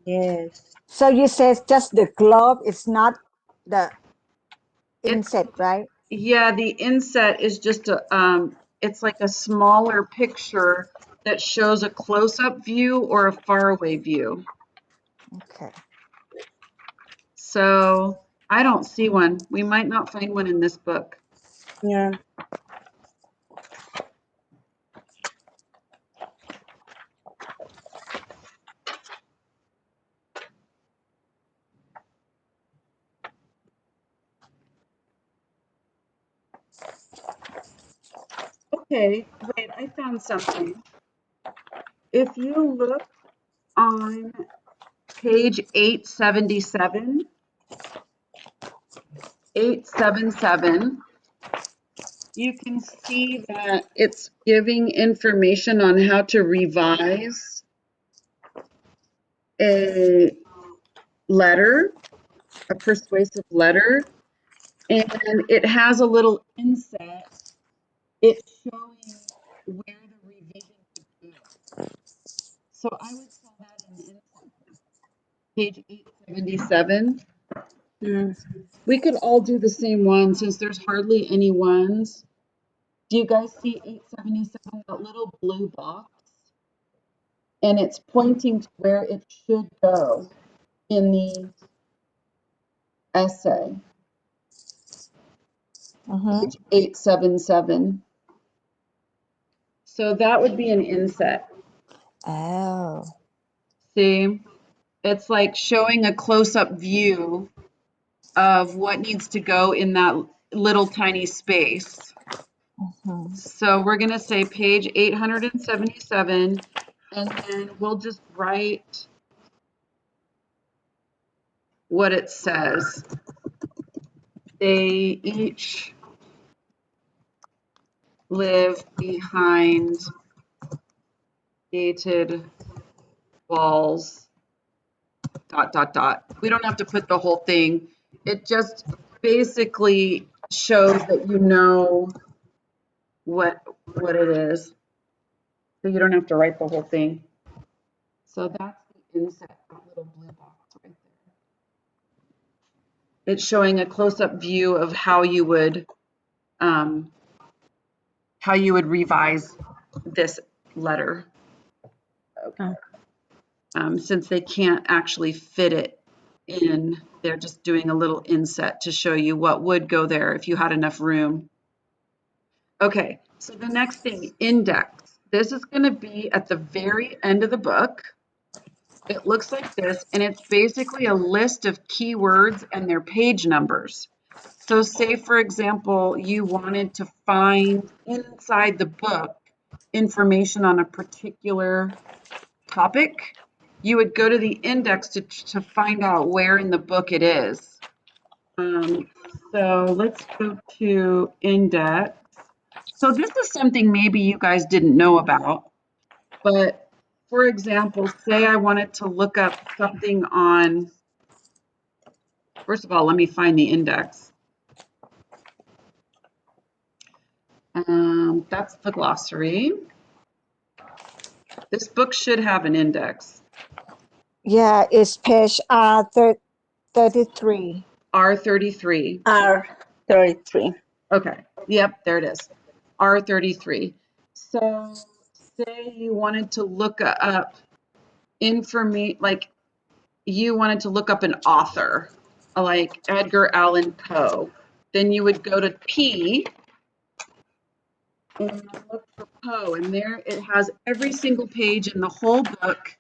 Yes. So you said just the globe, it's not the It's, inset, right? yeah, the inset is just it's like a smaller picture that shows a close-up view or a faraway view. Okay. So I don't see one. We might not find one in this book. Yeah. Okay, wait, I found something. If you look on page 877, 877, you can see that it's giving information on how to revise a letter, a persuasive letter, and it has a little inset. It's showing where the revision could go. So I would call that an inset. Page 877. Mm. We could all do the same one since there's hardly any ones. Do you guys see 877, that little blue box? And it's pointing to where it should go in the essay. Mm-hmm. Page 877. So that would be an inset. Oh. See, it's like showing a close-up view of what needs to go in that little tiny space. Mm-hmm. So we're going to say page 877, and then we'll just write what it says. They each live behind gated walls, dot, dot, dot. We don't have to put the whole thing. It just basically shows that you know what it is. So you don't have to write the whole thing. So that's the inset, that little blue box right there. It's showing a close-up view of how you would revise this letter. Okay. Since they can't actually fit it in, they're just doing a little inset to show you what would go there if you had enough room. Okay, so the next thing, index. This is going to be at the very end of the book. It looks like this, and it's basically a list of keywords and their page numbers. So say, for example, you wanted to find inside the book information on a particular topic, you would go to the index to find out where in the book it is. So let's go to index. So this is something maybe you guys didn't know about, but for example, say I wanted to look up something on, first of all, let me find the index. That's the glossary. This book should have an index. Yeah, it's page 33. R33. R33. Okay. Yep, there it is. R33. So say you wanted to look up information, like you wanted to look up an author, like Edgar Allan Poe. Then you would go to P and look for Poe, and there it has every single page in the whole book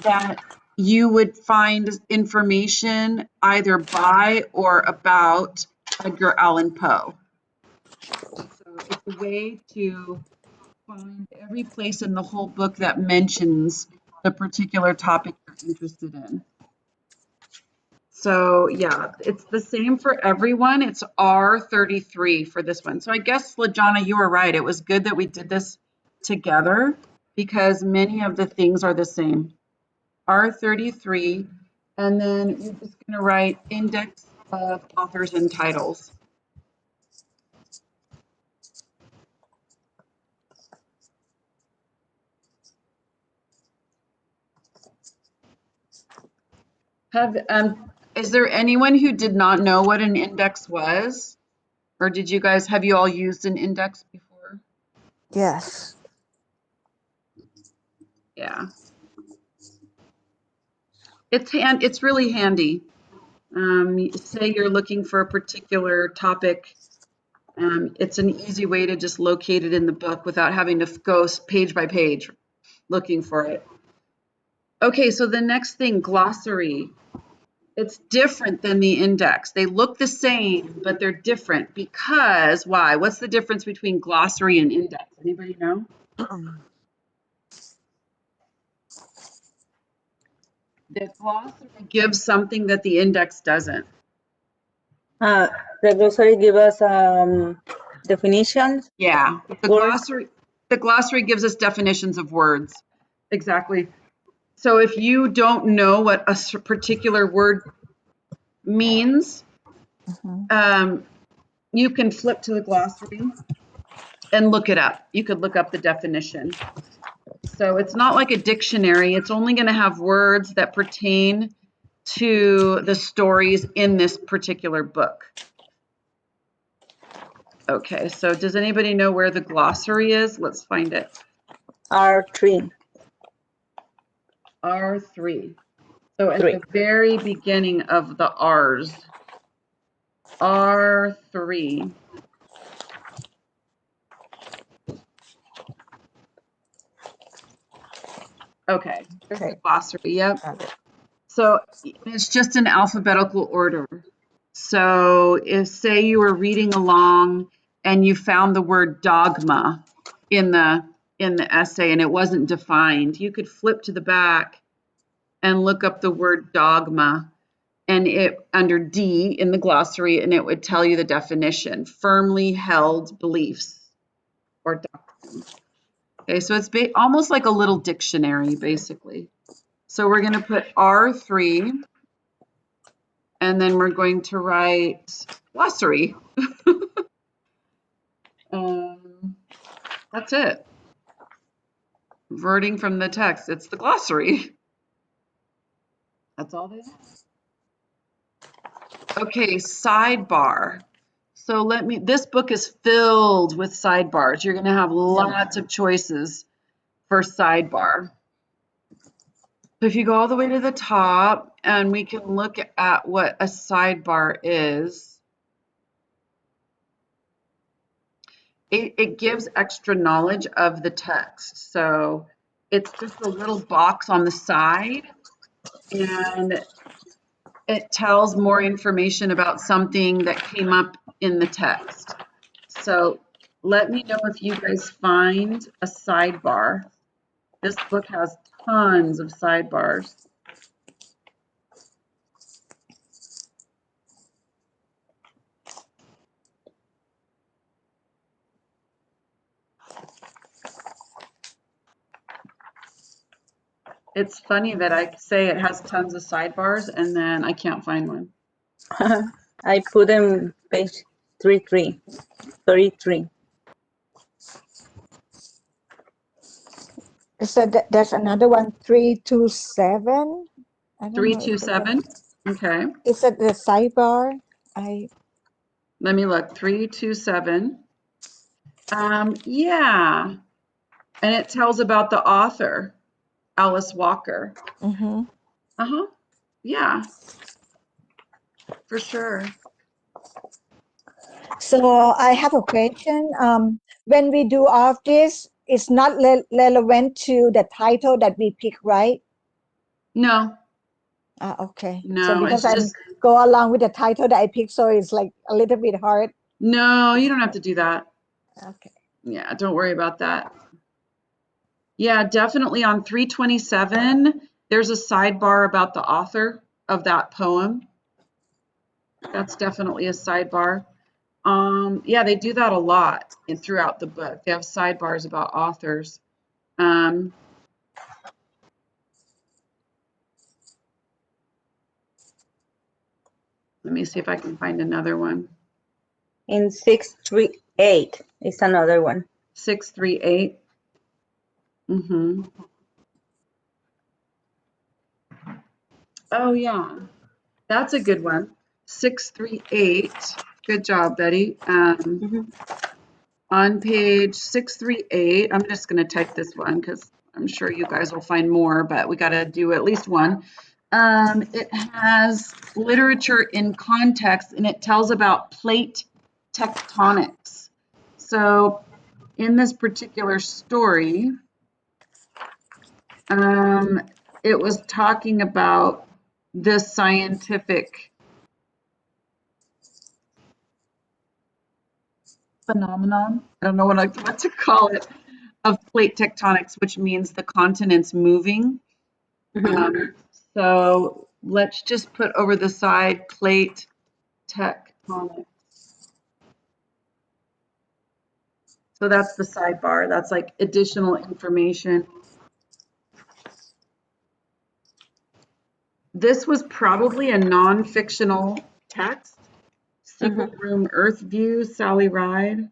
that you would find information either by or about Edgar Allan Poe. So it's a way to find every place in the whole book that mentions the particular topic you're interested in. So yeah, it's the same for everyone. It's R33 for this one. So I guess, LaJana, you were right. It was good that we did this together because many of the things are the same. R33, and then you're just going to write index of authors and titles. Is there anyone who did not know what an index was? Or have you all used an index before? Yes. Yeah. It's really handy. Say you're looking for a particular topic. It's an easy way to just locate it in the book without having to go page by page looking for it. Okay, so the next thing, glossary. It's different than the index. They look the same, but they're different because why? What's the difference between glossary and index? Anybody know? The glossary gives something that the index doesn't. The glossary give us definitions. Yeah, Words. the glossary gives us definitions of words. Exactly. So if you don't know what a particular word means, you can flip to the glossary and look it up. You could look up the definition. So it's not like a dictionary. It's only going to have words that pertain to the stories in this particular book. Okay, so does anybody know where the glossary is? Let's find it. R3. R3. So at the very beginning of the R's. R3. Okay, there's the glossary. Yep. So it's just in alphabetical order. So if, say, you were reading along and you found the word dogma in the essay and it wasn't defined, you could flip to the back and look up the word dogma and it under D in the glossary, and it would tell you the definition: firmly held beliefs or doctrines. Okay, so it's almost like a little dictionary, basically. So we're going to put R3, and then we're going to write glossary. That's it. Verting from the text, it's the glossary. That's all they have. Okay, sidebar. So this book is filled with sidebars. You're going to have lots of choices for sidebar. So if you go all the way to the top, and we can look at what a sidebar is. It gives extra knowledge of the text. So it's just a little box on the side, and it tells more information about something that came up in the text. So let me know if you guys find a sidebar. This book has tons of sidebars. It's funny that I say it has tons of sidebars and then I can't find one. I put them page 33. So there's another one, 327. I don't know. 327. Okay. Is it the sidebar? Let me look. 327. Yeah. And it tells about the author, Alice Walker. Yeah. For sure. So I have a question. When we do all of this, it's not relevant to the title that we pick, right? No. Okay. No, so because it's I just go along with the title that I pick, so it's like a little bit hard. no, you don't have to do that. Okay. Yeah, don't worry about that. Yeah, definitely on 327, there's a sidebar about the author of that poem. That's definitely a sidebar. Yeah, they do that a lot throughout the book. They have sidebars about authors. Let me see if I can find another one. In 638 is another one. 638. Oh, yeah. That's a good one. 638. Good job, Betty. Mhm. On page 638, I'm just going to type this one because I'm sure you guys will find more, but we got to do at least one. It has literature in context and it tells about plate tectonics. So in this particular story, it was talking about this scientific phenomenon. I don't know what to call it, of plate tectonics, which means the continents moving. Mhm. So let's just put over the side plate tectonics. So that's the sidebar. That's like additional information. This was probably a non-fictional text. Single Mhm. room Earth view, Sally Ride.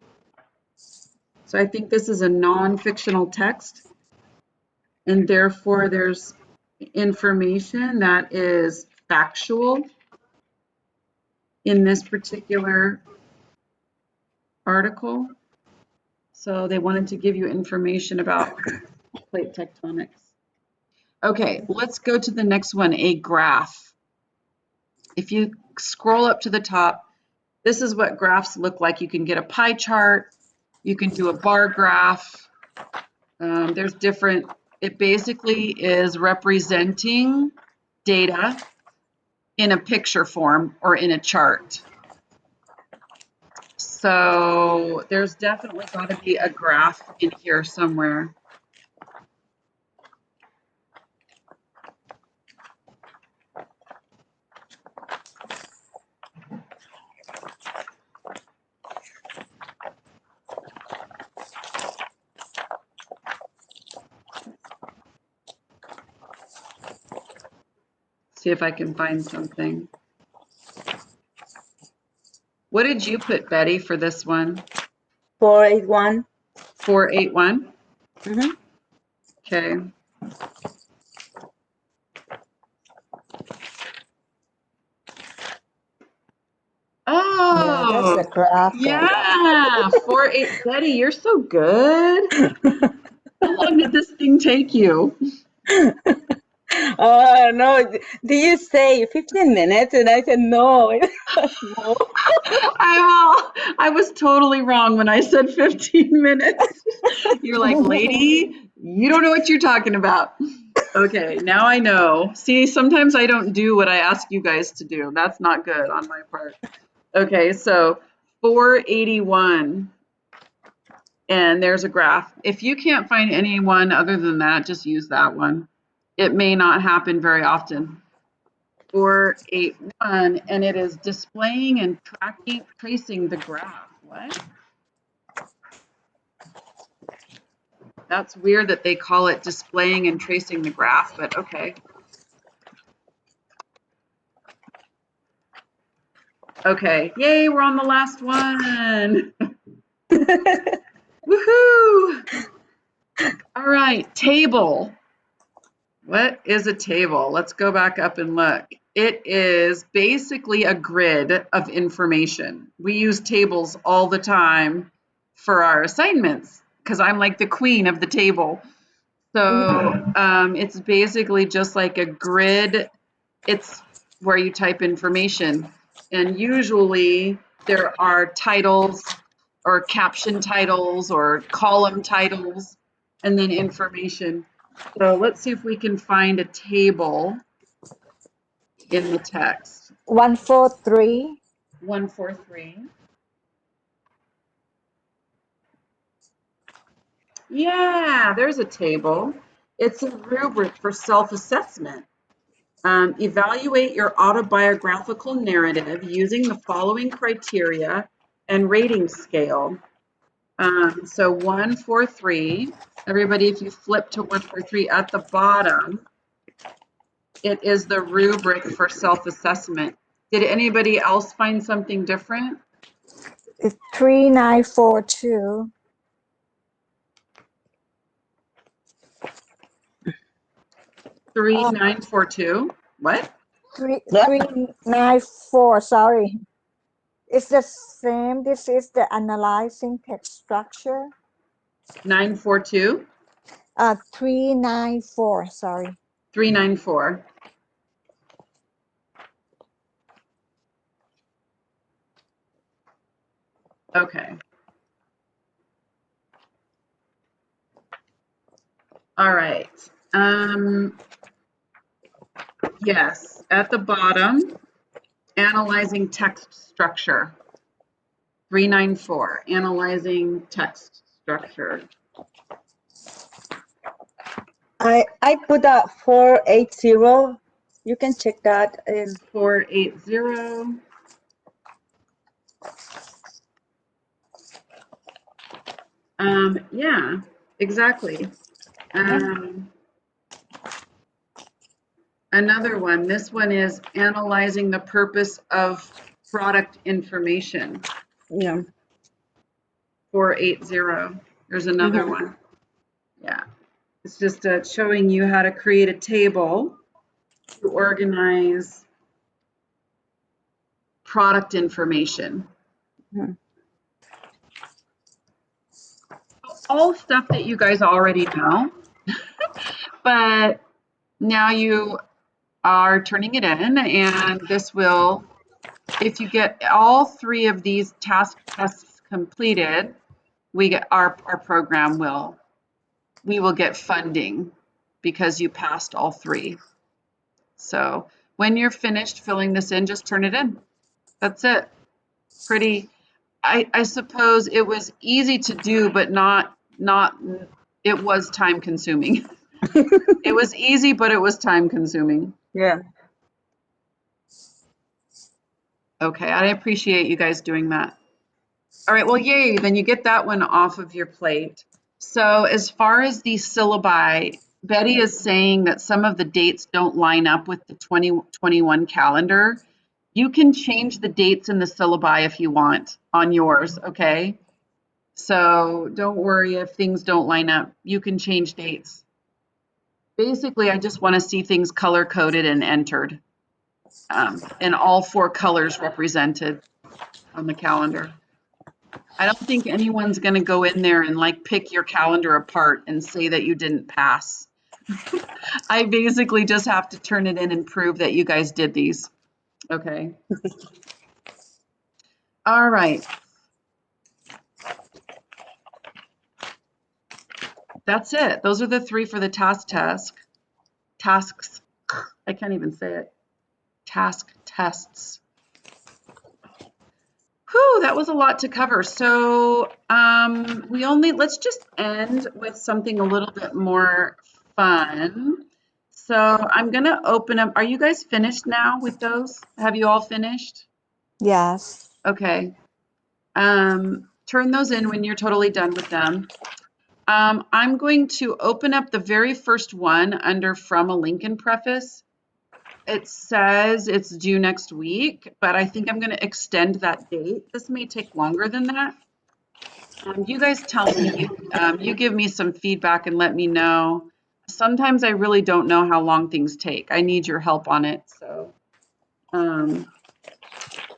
So I think this is a non-fictional text, and therefore there's information that is factual in this particular article. So they wanted to give you information about plate tectonics. Okay, let's go to the next one, a graph. If you scroll up to the top, this is what graphs look like. You can get a pie chart, you can do a bar graph. There's different, it basically is representing data in a picture form or in a chart. So there's definitely got to be a graph in here somewhere. See if I can find something. What did you put, Betty, for this one? 481. 481? Mhm. Okay. Yeah, that's Oh, the graph. yeah. 48. Betty, you're so good. How long did this thing take you? Oh no! Did you say 15 minutes? And I said no. No. I was totally wrong when I said 15 minutes. You're like, lady, you don't know what you're talking about. Okay, now I know. See, sometimes I don't do what I ask you guys to do. That's not good on my part. Okay, so 481, and there's a graph. If you can't find anyone other than that, just use that one. It may not happen very often. 481, and it is displaying and tracing the graph. What? That's weird that they call it displaying and tracing the graph, but okay. Okay, yay, we're on the last one. Woohoo! All right, table. What is a table? Let's go back up and look. It is basically a grid of information. We use tables all the time for our assignments because I'm like the queen of the table. So it's basically just like a grid. It's where you type information. And usually there are titles or caption titles or column titles and then information. So let's see if we can find a table in the text. 143. 143. Yeah, there's a table. It's a rubric for self-assessment. Evaluate your autobiographical narrative using the following criteria and rating scale. So 143, everybody, if you flip to 143 at the bottom, it is the rubric for self-assessment. Did anybody else find something different? It's 3942. 3942. What? Yeah. 394, sorry. It's the same. This is the analyzing text structure. 942, 394, sorry. 394. Okay. All right. Yes, at the bottom, analyzing text structure. 394, analyzing text structure. I put a 480. You can check that. And 480. Yeah, exactly. Another one, this one is analyzing the purpose of product information. yeah. 480. There's another one. Yeah. It's just showing you how to create a table to organize product information. Mhm. All stuff that you guys already know, but now you are turning it in, and this will, if you get all 3 of these task tests completed, we get our program we will get funding because you passed all 3. So when you're finished filling this in, just turn it in. That's it. Pretty, I suppose it was easy to do, but not, it was time consuming. It was easy, but it was time consuming. Yeah. Okay, I appreciate you guys doing that. All right, well, yay, then you get that one off of your plate. So as far as the syllabi, Betty is saying that some of the dates don't line up with the 2021 calendar. You can change the dates in the syllabi if you want on yours, okay? So don't worry if things don't line up. You can change dates. Basically, I just want to see things color-coded and entered, and all 4 colors represented on the calendar. I don't think anyone's going to go in there and like pick your calendar apart and say that you didn't pass. I basically just have to turn it in and prove that you guys did these. Okay. All right. That's it. Those are the 3 for the tasks. I can't even say it. Task tests. Whew, that was a lot to cover. So let's just end with something a little bit more fun. So I'm going to open up. Are you guys finished now with those? Have you all finished? Yes. Okay. Turn those in when you're totally done with them. I'm going to open up the very first one under From a Lincoln Preface. It says it's due next week, but I think I'm going to extend that date. This may take longer than that. You guys tell me, you give me some feedback and let me know. Sometimes I really don't know how long things take. I need your help on it.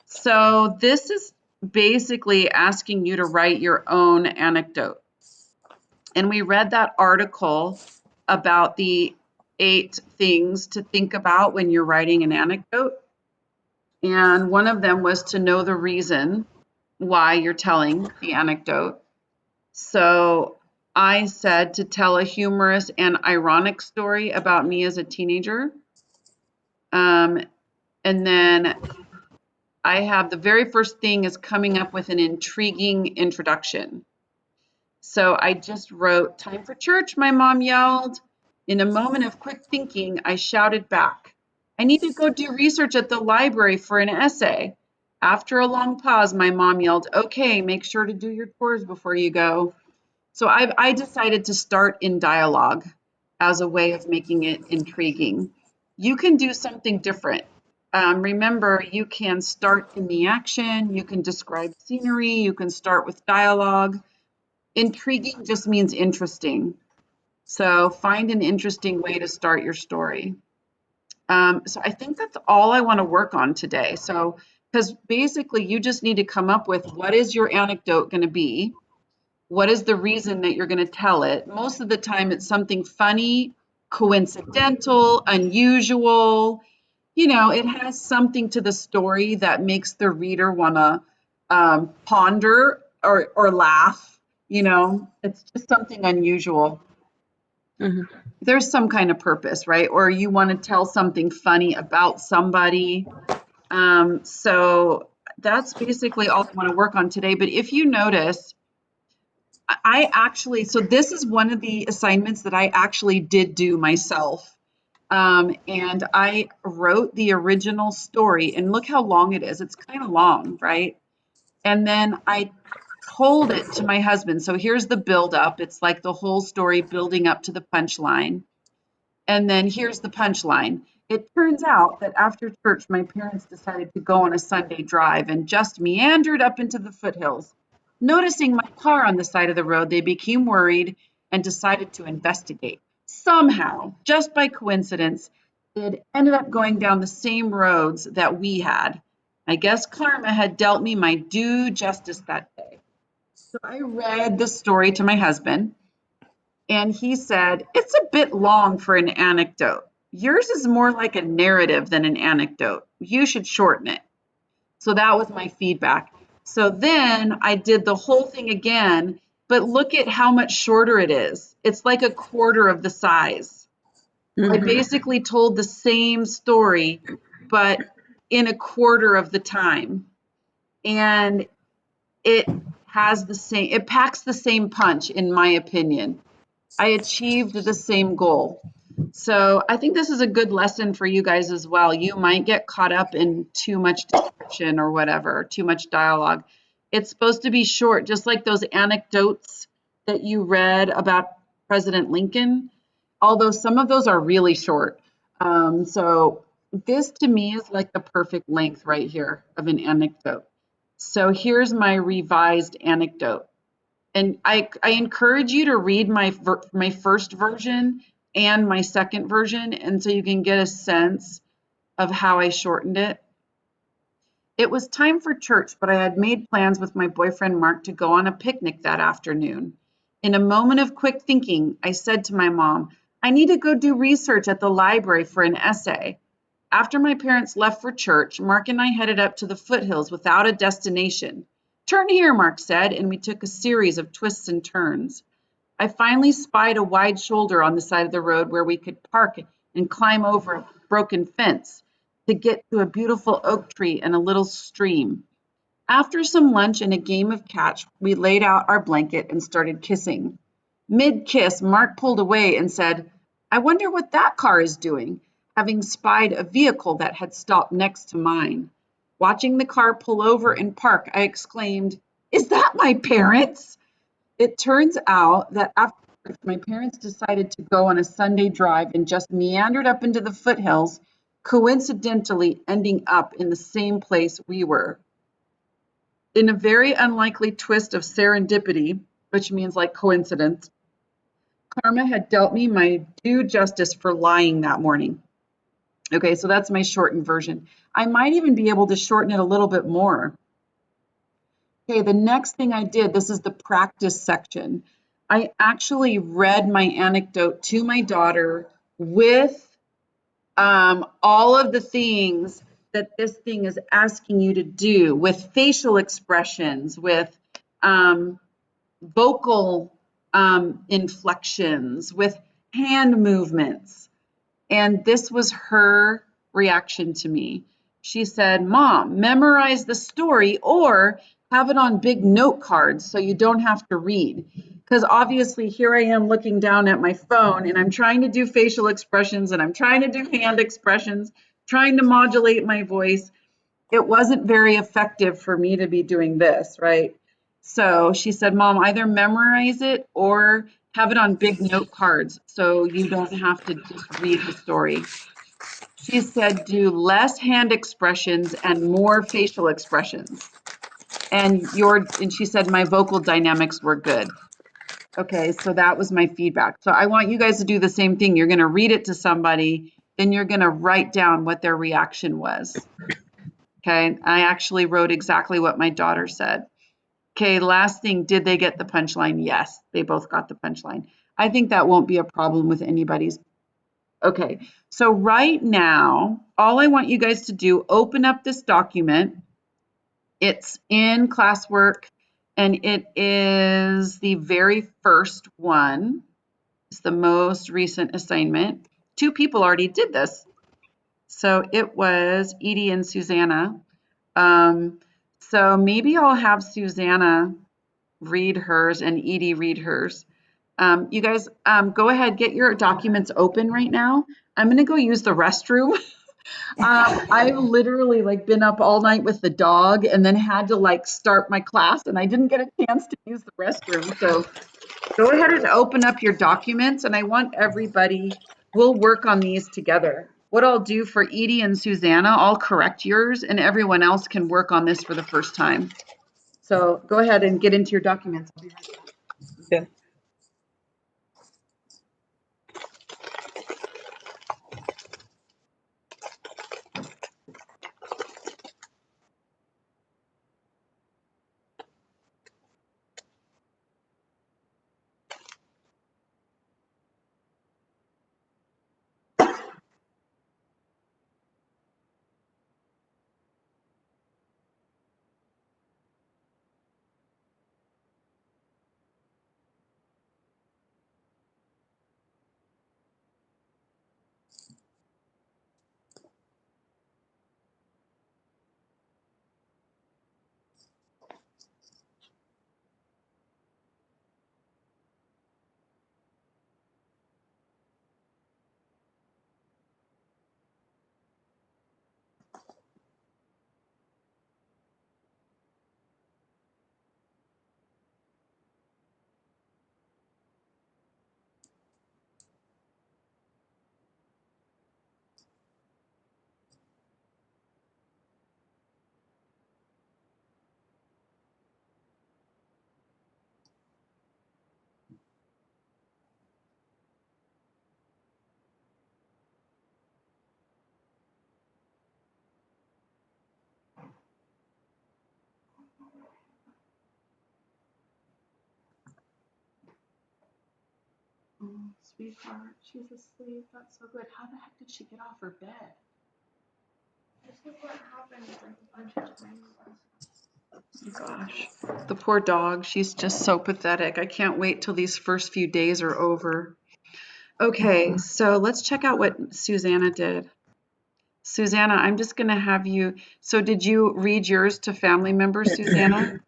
So this is basically asking you to write your own anecdote. And we read that article about the 8 things to think about when you're writing an anecdote. And one of them was to know the reason why you're telling the anecdote. So I said to tell a humorous and ironic story about me as a teenager. And then I have the very first thing is coming up with an intriguing introduction. So I just wrote, "Time for church," my mom yelled. In a moment of quick thinking, I shouted back, "I need to go do research at the library for an essay." After a long pause, my mom yelled, "Okay, make sure to do your chores before you go." So I decided to start in dialogue as a way of making it intriguing. You can do something different. Remember, you can start in the action, you can describe scenery, you can start with dialogue. Intriguing just means interesting. So find an interesting way to start your story. So I think that's all I want to work on today. So, because basically you just need to come up with what is your anecdote going to be? What is the reason that you're going to tell it? Most of the time it's something funny, coincidental, unusual. It has something to the story that makes the reader want to ponder or laugh. It's just something unusual. Mhm. There's some kind of purpose, right? Or you want to tell something funny about somebody. So that's basically all I want to work on today. But if you notice, so this is one of the assignments that I actually did do myself. And I wrote the original story, and look how long it is. It's kind of long, right? And then I told it to my husband. So here's the build up. It's like the whole story building up to the punchline. And then here's the punchline. It turns out that after church, my parents decided to go on a Sunday drive and just meandered up into the foothills. Noticing my car on the side of the road, they became worried and decided to investigate. Somehow, just by coincidence, it ended up going down the same roads that we had. I guess karma had dealt me my due justice that day. So I read the story to my husband, and he said, "It's a bit long for an anecdote. Yours is more like a narrative than an anecdote. You should shorten it." So that was my feedback. So then I did the whole thing again, but look at how much shorter it is. It's like a quarter of the size. I Mhm. basically told the same story, but in a quarter of the time. And it packs the same punch, in my opinion. I achieved the same goal. So I think this is a good lesson for you guys as well. You might get caught up in too much description or whatever, too much dialogue. It's supposed to be short, just like those anecdotes that you read about President Lincoln, although some of those are really short. So this to me is like the perfect length right here of an anecdote. So here's my revised anecdote. And I encourage you to read my first version and my second version, and so you can get a sense of how I shortened it. It was time for church, but I had made plans with my boyfriend Mark to go on a picnic that afternoon. In a moment of quick thinking, I said to my mom, "I need to go do research at the library for an essay." After my parents left for church, Mark and I headed up to the foothills without a destination. "Turn here," Mark said, and we took a series of twists and turns. I finally spied a wide shoulder on the side of the road where we could park and climb over a broken fence to get to a beautiful oak tree and a little stream. After some lunch and a game of catch, we laid out our blanket and started kissing. Mid-kiss, Mark pulled away and said, "I wonder what that car is doing," having spied a vehicle that had stopped next to mine. Watching the car pull over and park, I exclaimed, "Is that my parents?" It turns out that after my parents decided to go on a Sunday drive and just meandered up into the foothills, coincidentally ending up in the same place we were. In a very unlikely twist of serendipity, which means like coincidence, karma had dealt me my due justice for lying that morning. Okay, so that's my shortened version. I might even be able to shorten it a little bit more. Okay, the next thing I did, this is the practice section. I actually read my anecdote to my daughter with all of the things that this thing is asking you to do, with facial expressions, with vocal inflections, with hand movements. And this was her reaction to me. She said, "Mom, memorize the story or have it on big note cards so you don't have to read." Because obviously here I am looking down at my phone and I'm trying to do facial expressions and I'm trying to do hand expressions, trying to modulate my voice. It wasn't very effective for me to be doing this, right? So she said, "Mom, either memorize it or have it on big note cards so you don't have to just read the story." She said, "Do less hand expressions and more facial expressions." And she said my vocal dynamics were good. Okay, so that was my feedback. So I want you guys to do the same thing. You're going to read it to somebody then you're going to write down what their reaction was. Okay, I actually wrote exactly what my daughter said. Okay, last thing, did they get the punchline? Yes, they both got the punchline. I think that won't be a problem with anybody's. Okay, so right now, all I want you guys to do, open up this document. It's in classwork, and it is the very first one. It's the most recent assignment. 2 people already did this. So it was Edie and Susanna. So maybe I'll have Susanna read hers and Edie read hers. You guys, go ahead, get your documents open right now. I'm going to go use the restroom. I've literally like been up all night with the dog and then had to like start my class, and I didn't get a chance to use the restroom. So go ahead and open up your documents, and I want everybody, we'll work on these together. What I'll do for Edie and Susanna, I'll correct yours, and everyone else can work on this for the first time. So go ahead and get into your documents. I'll be right back. Yeah. Oh, sweetheart, she's asleep. That's so good. How the heck did she get off her bed? This is what happens like a bunch of times. Oh gosh, the poor dog. She's just so pathetic. I can't wait till these first few days are over. Okay, so let's check out what Susanna did. Susanna, I'm just going to have you. So, did you read yours to family members, Susanna?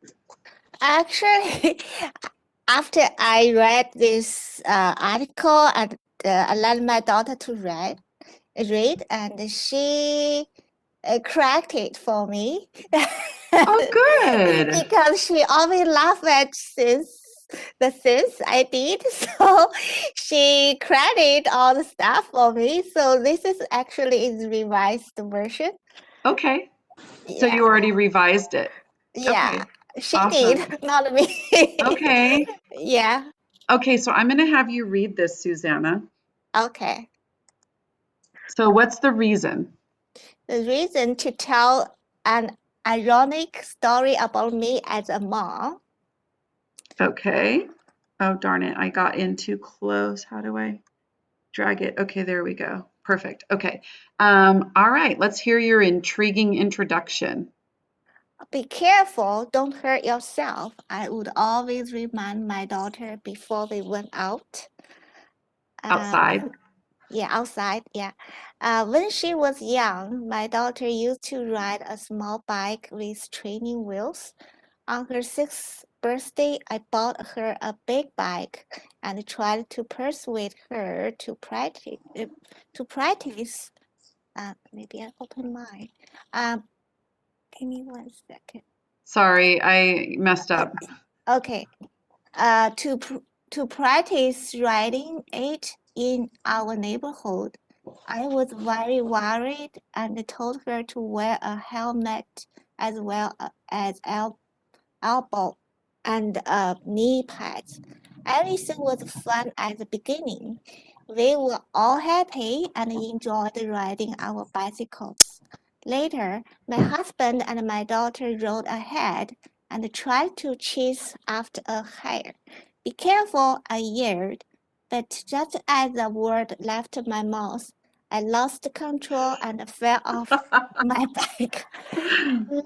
Actually, after I read this article and I let my daughter to read, and she corrected for me. Oh, good. Because she always laughed at the things I did, so she credited all the stuff for me. So this is actually is revised version. Okay. So Yeah, you already revised it. yeah, Okay. she Awesome. did, not me. Okay. Yeah. Okay, so I'm going to have you read this, Susanna. Okay. So, what's the reason? The reason to tell an ironic story about me as a mom. Okay. Oh, darn it. I got in too close. How do I drag it? Okay, there we go. Perfect. Okay. All right. Let's hear your intriguing introduction. Be careful, don't hurt yourself. I would always remind my daughter before we went out. Outside. Yeah, outside. Yeah. When she was young, my daughter used to ride a small bike with training wheels. On her 6th birthday, I bought her a big bike and tried to persuade her to practice. Maybe I open mine. Give me 1 second. Sorry, I messed up. Okay. To practice riding it in our neighborhood, I was very worried and told her to wear a helmet as well as elbow and knee pads. Everything was fun at the beginning. We were all happy and enjoyed riding our bicycles. Later, my husband and my daughter rode ahead and tried to chase after a hare. Be careful, I yelled, but just as the word left my mouth, I lost control and fell off my bike.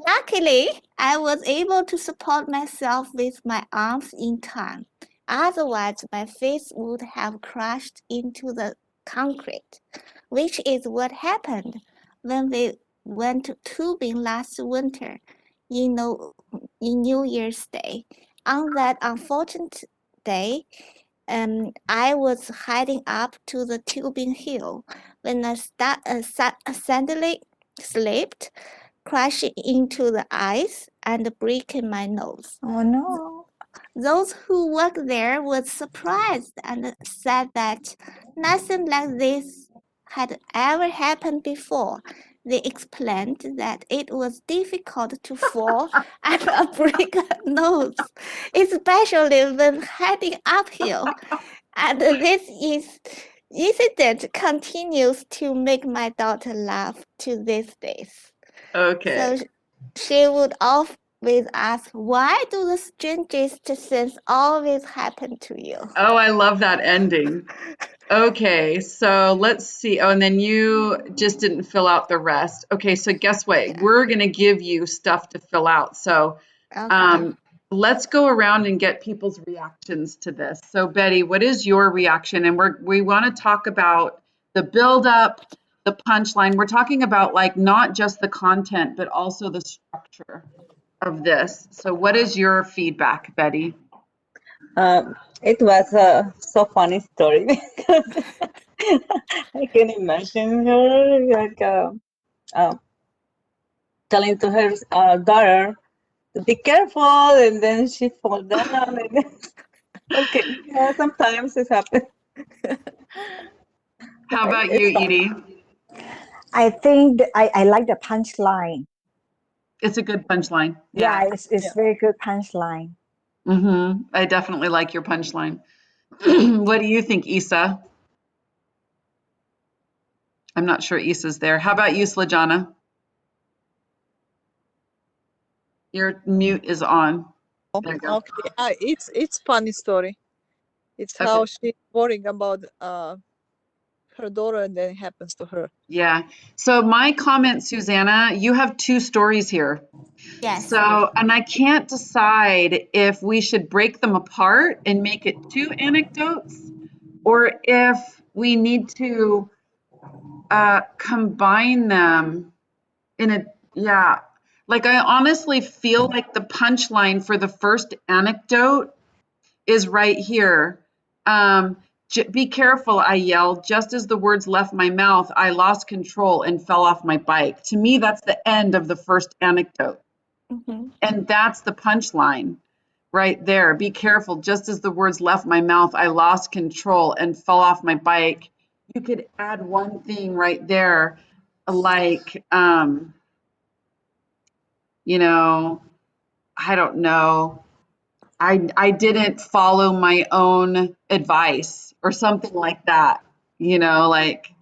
Luckily, I was able to support myself with my arms in time. Otherwise, my face would have crashed into the concrete, which is what happened when we went tubing last winter in, in New Year's Day. On that unfortunate day, I was heading up to the tubing hill when I suddenly slipped, crashing into the ice and breaking my nose. Oh no. Those who worked there were surprised and said that nothing like this had ever happened before. They explained that it was difficult to fall and break a nose, especially when heading uphill. And incident continues to make my daughter laugh to this day. Okay. So she would always ask, why do the strangest things always happen to you? Oh, I love that ending. Okay, so let's see. Oh, and then you just didn't fill out the rest. Okay, so guess what? Yeah. We're going to give you stuff to fill out. So Okay. let's go around and get people's reactions to this. So Betty, what is your reaction? And we want to talk about the build up, the punchline. We're talking about like not just the content, but also the structure of this. So what is your feedback, Betty? It was a so funny story because I can imagine her like telling to her daughter to be careful, and then she fall down. And okay, yeah, sometimes it happens. How about you, It's funny. Edie? I think I like the punchline. It's a good punchline. Yeah, Yeah. it's very good punchline. I definitely like your punchline. What do you think, Issa? I'm not sure Issa's there. How about you, Slajana? Your mute is on. There you go. Okay, it's funny story. It's Okay. how she's worrying about her daughter, and then it happens to her. Yeah. So my comment, Susanna, you have two stories here. Yes. So, and I can't decide if we should break them apart and make it two anecdotes or if we need to combine them in a, yeah. Like I honestly feel like the punchline for the first anecdote is right here. Be careful, I yelled. Just as the words left my mouth, I lost control and fell off my bike. To me, that's the end of the first anecdote. Mhm. And that's the punchline right there. Be careful. Just as the words left my mouth, I lost control and fell off my bike. You could add one thing right there, like, you know, I don't know. I didn't follow my own advice or something like that. Like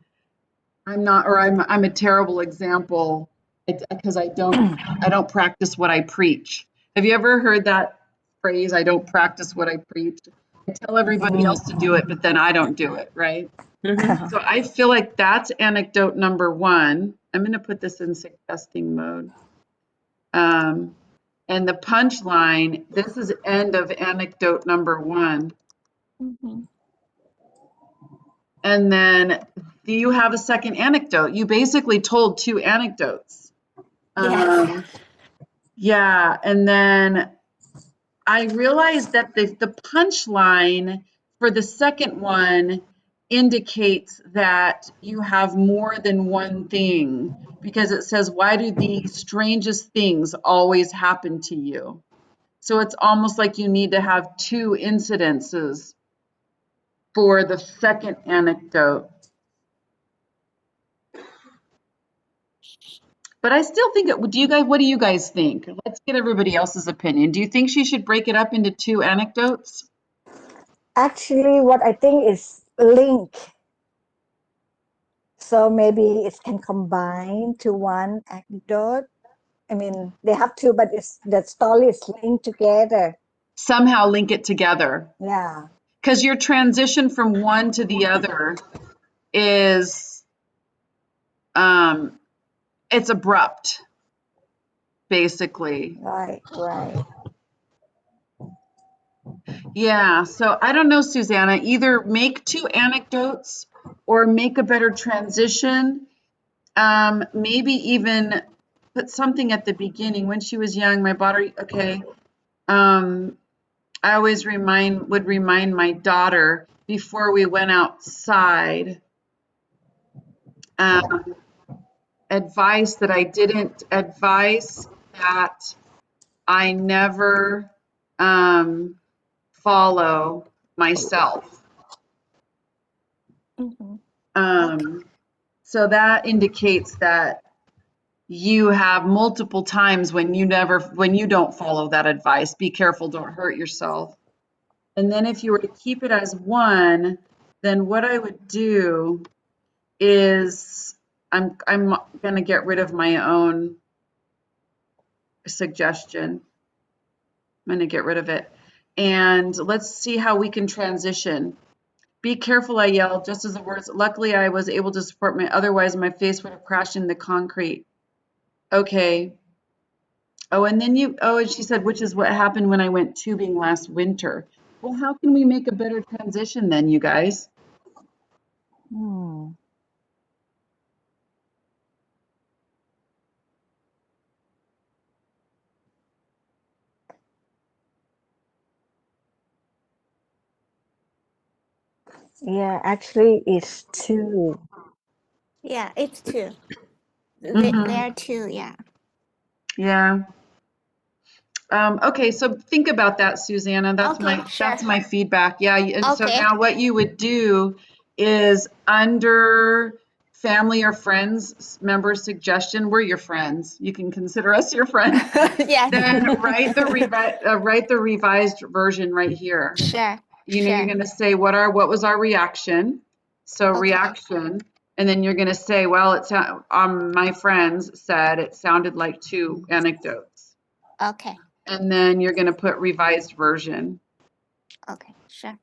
I'm a terrible example because I don't practice what I preach. Have you ever heard that phrase? I don't practice what I preach. I tell everybody else to do it, but then I don't do it, right? Mhm. So I feel like that's anecdote number one. I'm going to put this in suggesting mode. And the punchline, this is end of anecdote number one. Mhm. And then do you have a second anecdote? You basically told two anecdotes. Yes. Yeah, and then I realized that the punchline for the second one indicates that you have more than one thing because it says, why do the strangest things always happen to you? So it's almost like you need to have two incidences for the second anecdote. But I still think what do you guys think? Let's get everybody else's opinion. Do you think she should break it up into two anecdotes? Actually, what I think is link. So maybe it can combine to one anecdote. I mean, they have two, but it's the story is linked together. Somehow link it together. Yeah. Because your transition from one to the other is it's abrupt, basically. Right. Right. Yeah, so I don't know, Susanna, either make two anecdotes or make a better transition. Maybe even put something at the beginning. When she was young, my daughter, okay, I always would remind my daughter before we went outside, um, advice that I didn't advise that I never follow myself. Mhm. So that indicates that you have multiple times when you don't follow that advice. Be careful, don't hurt yourself. And then if you were to keep it as one, then what I would do is I'm going to get rid of my own suggestion. I'm going to get rid of it. And let's see how we can transition. Be careful, I yelled, just as the words. Luckily, I was able to support my, otherwise my face would have crashed in the concrete. Okay. Oh, and then and she said, which is what happened when I went tubing last winter. Well, how can we make a better transition then, you guys? Hmm. Yeah, actually, it's two. Yeah, it's two. Mhm. There too, yeah. Yeah. Okay, so think about that, Susanna. Okay, sure. That's my feedback. Yeah, and so Okay. now what you would do is under family or friends member suggestion, we're your friends. You can consider us your friends. Yeah. Then write the revised version right here. Sure. You know, you're Sure. going to say what was our reaction? So Okay. reaction, and then you're going to say, well, my friends said it sounded like two anecdotes. Okay. And then you're going to put revised version. Okay. Sure.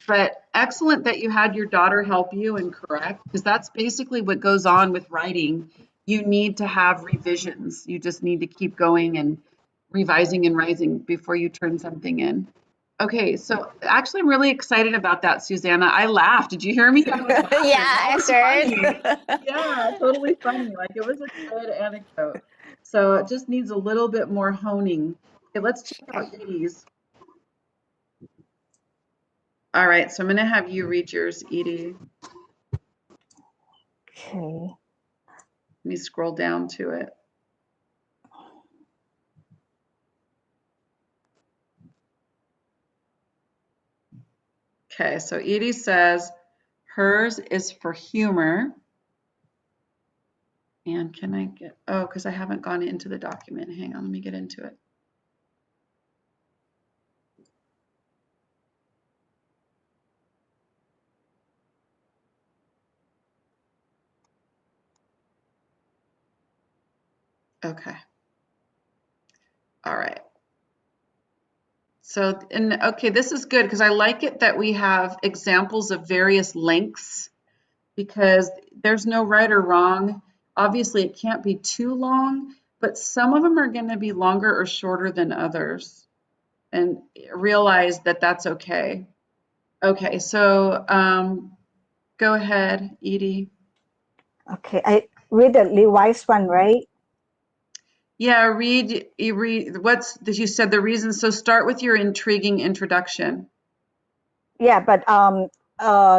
But excellent that you had your daughter help you and correct, because that's basically what goes on with writing. You need to have revisions. You just need to keep going and revising and rising before you turn something in. Okay, so actually I'm really excited about that, Susanna. I laughed. Did you hear me? I was laughing. Yeah, That I was heard. funny. Yeah, totally funny. Like it was a good anecdote. So it just needs a little bit more honing. Okay, let's check out Edie's. All right, so I'm going to have you read yours, Edie. Okay. Let me scroll down to it. Okay, so Edie says hers is for humor. And can I get, oh, because I haven't gone into the document. Hang on, let me get into it. Okay. All right. So, and okay, this is good because I like it that we have examples of various lengths because there's no right or wrong. Obviously, it can't be too long, but some of them are going to be longer or shorter than others. And realize that that's okay. Okay, so go ahead, Edie. Okay. I read the revised one, right? Yeah, you read you said the reason. So start with your intriguing introduction. Yeah, but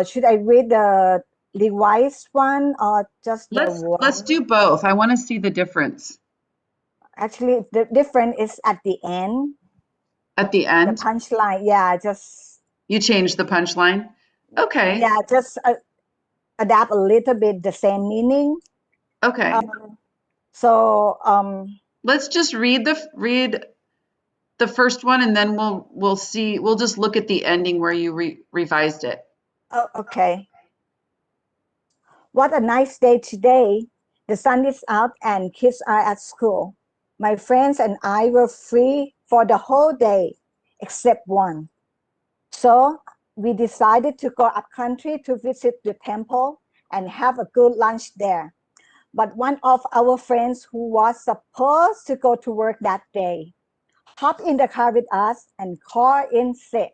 should I read the revised one or just the Let's one? do both. I want to see the difference Actually, the difference is at the end, at the the end. punchline. Yeah, just You change the punchline. Okay. yeah, just adapt a little bit the same meaning. Okay. So Let's just read the first one and then we'll see. We'll just look at the ending where you revised it. oh, okay. What a nice day today. The sun is out and kids are at school. My friends and I were free for the whole day, except one. So we decided to go up country to visit the temple and have a good lunch there. But one of our friends who was supposed to go to work that day hopped in the car with us and called in sick.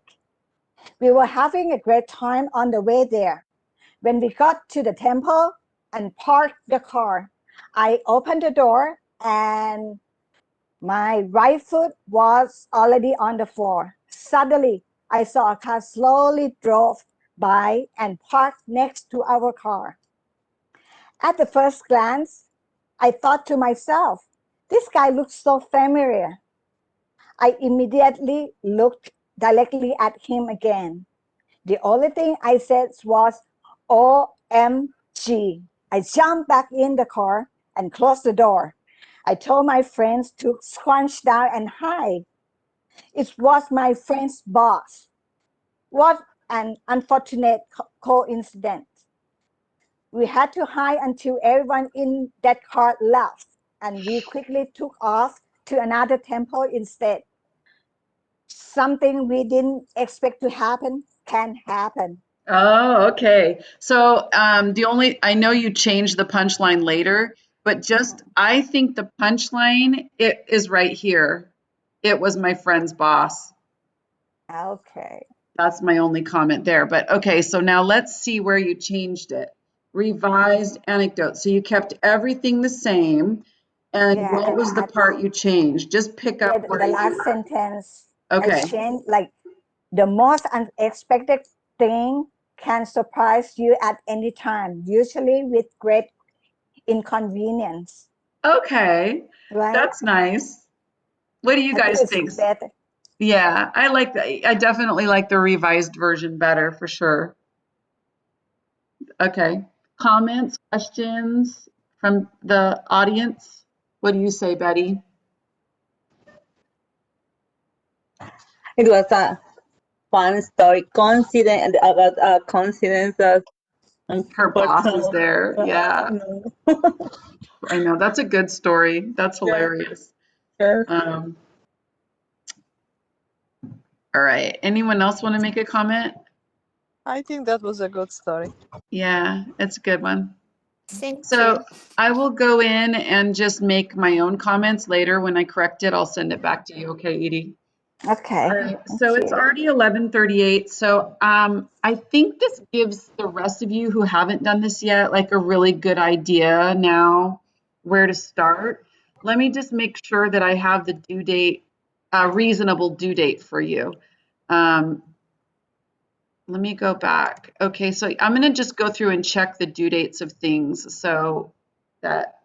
We were having a great time on the way there. When we got to the temple and parked the car, I opened the door and my right foot was already on the floor. Suddenly, I saw a car slowly drove by and parked next to our car. At the first glance, I thought to myself, this guy looks so familiar. I immediately looked directly at him again. The only thing I said was, OMG. I jumped back in the car and closed the door. I told my friends to scrunch down and hide. It was my friend's boss. What an unfortunate coincidence. We had to hide until everyone in that car left, and we quickly took off to another temple instead. Something we didn't expect to happen can happen. Oh, okay. So I know you changed the punchline later, but just I think the punchline it is right here. It was my friend's boss. Okay. That's my only comment there. But okay, so now let's see where you changed it. Revised anecdote. So you kept everything the same. And Yeah, what was the part you changed? Just pick yeah, up where the you. last sentence I Okay. changed, like, the most unexpected thing can surprise you at any time, usually with great inconvenience. Okay. Right? That's nice. What do you I think guys it's think? better. Yeah, I like that. I definitely like the revised version better for sure. Okay. Comments, questions from the audience? What do you say, Betty? It was a fun story. Coincidence about a coincidence that Her boss is unfortunately. there. Yeah, No. I know. That's a good story. That's Yes, hilarious. yes. Um, all right. Anyone else want to make a comment? I think that was a good story. Yeah, it's a good one. Thank So you. I will go in and just make my own comments later. When I correct it, I'll send it back to you. Okay, Edie? Okay. All right, Thank so it's you. already 11:38. So I think this gives the rest of you who haven't done this yet like a really good idea now where to start. Let me just make sure that I have the due date, reasonable due date for you. Um, let me go back. Okay, so I'm going to just go through and check the due dates of things. So that,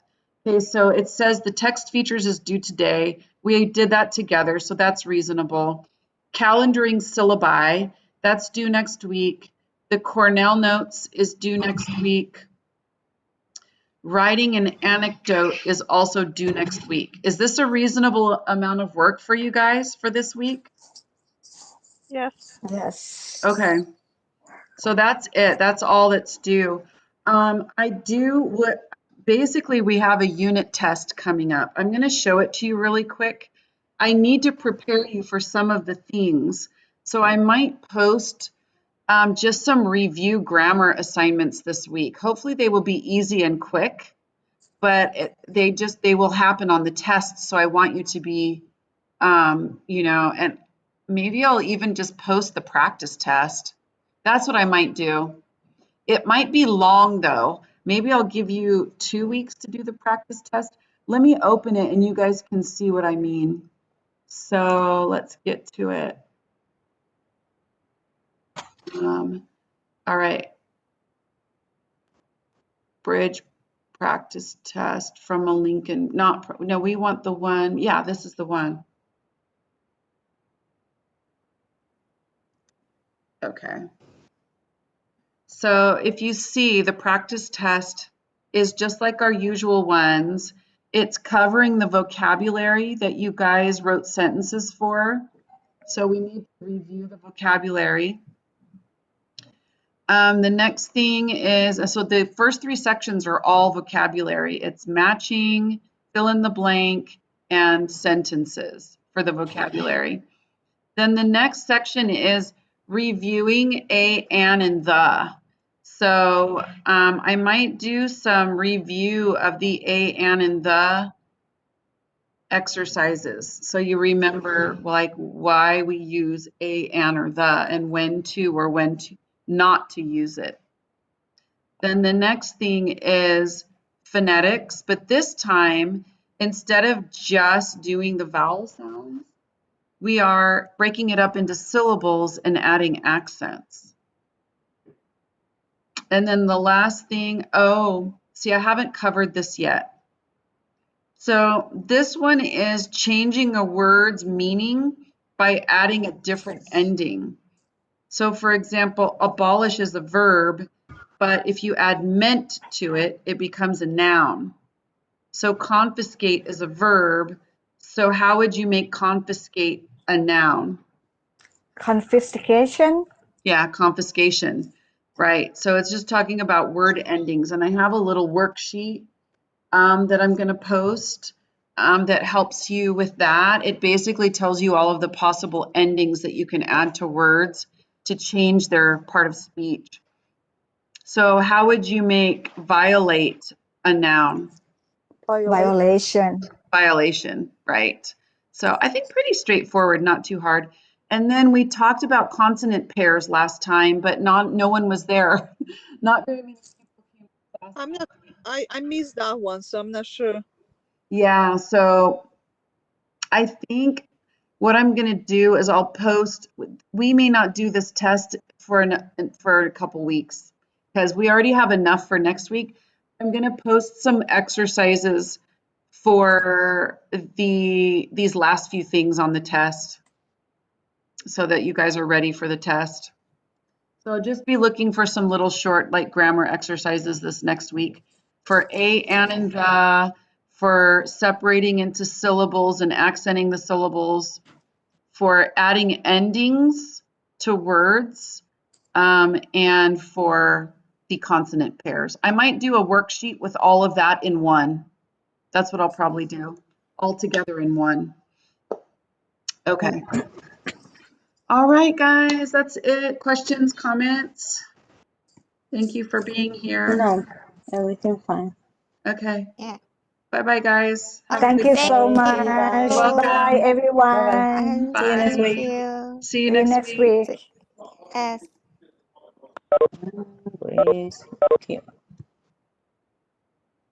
okay, so it says the text features is due today. We did that together, so that's reasonable. Calendaring syllabi, that's due next week. The Cornell notes is due next week. Writing an anecdote is also due next week. Is this a reasonable amount of work for you guys for this week? Yes. Yes. Okay. So that's it. That's all that's due. I do what basically we have a unit test coming up. I'm going to show it to you really quick. I need to prepare you for some of the things. So I might post just some review grammar assignments this week. Hopefully they will be easy and quick, but they will happen on the test. So I want you to be, and maybe I'll even just post the practice test. That's what I might do. It might be long though. Maybe I'll give you 2 weeks to do the practice test. Let me open it and you guys can see what I mean. So let's get to it. All right. Bridge practice test from a Lincoln, no, we want the one. Yeah, this is the one. Okay. So if you see, the practice test is just like our usual ones. It's covering the vocabulary that you guys wrote sentences for. So we need to review the vocabulary. The next thing is, so the first three sections are all vocabulary. It's matching, fill in the blank, and sentences for the vocabulary. Then the next section is reviewing a, an, and the. So I might do some review of the a, an, and the exercises. So you remember like why we use a, an, or the, and when to or when to not to use it. Then the next thing is phonetics, but this time, instead of just doing the vowel sounds, we are breaking it up into syllables and adding accents. And then the last thing, oh, see, I haven't covered this yet. So this one is changing a word's meaning by adding a different ending. So for example, abolish is a verb, but if you add meant to it, it becomes a noun. So confiscate is a verb. So how would you make confiscate a noun? Confiscation. Yeah, confiscation, right. So it's just talking about word endings. And I have a little worksheet that I'm going to post that helps you with that. It basically tells you all of the possible endings that you can add to words to change their part of speech. So how would you make violate a noun? Violation. Violation, right. So I think pretty straightforward, not too hard. And then we talked about consonant pairs last time, but no one was there. Not very many people came last I'm time. not. I missed that one, so I'm not sure. Yeah, so I think what I'm going to do is I'll post, we may not do this test for a couple weeks because we already have enough for next week. I'm going to post some exercises for these last few things on the test so that you guys are ready for the test. So I'll just be looking for some little short like grammar exercises this next week for a, an, and the, for separating into syllables and accenting the syllables, for adding endings to words, and for the consonant pairs. I might do a worksheet with all of that in one. That's what I'll probably do, all together in one. Okay. All right, guys, that's it. Questions, comments? Thank you for being here. No, everything fine. Okay. Yeah. Bye-bye, guys. Have a Thank good you day. so Thank much. you. Bye. Welcome. Bye, everyone. See you next Thank week. you. See you See you next next week. week. Yes. Grace. Okay.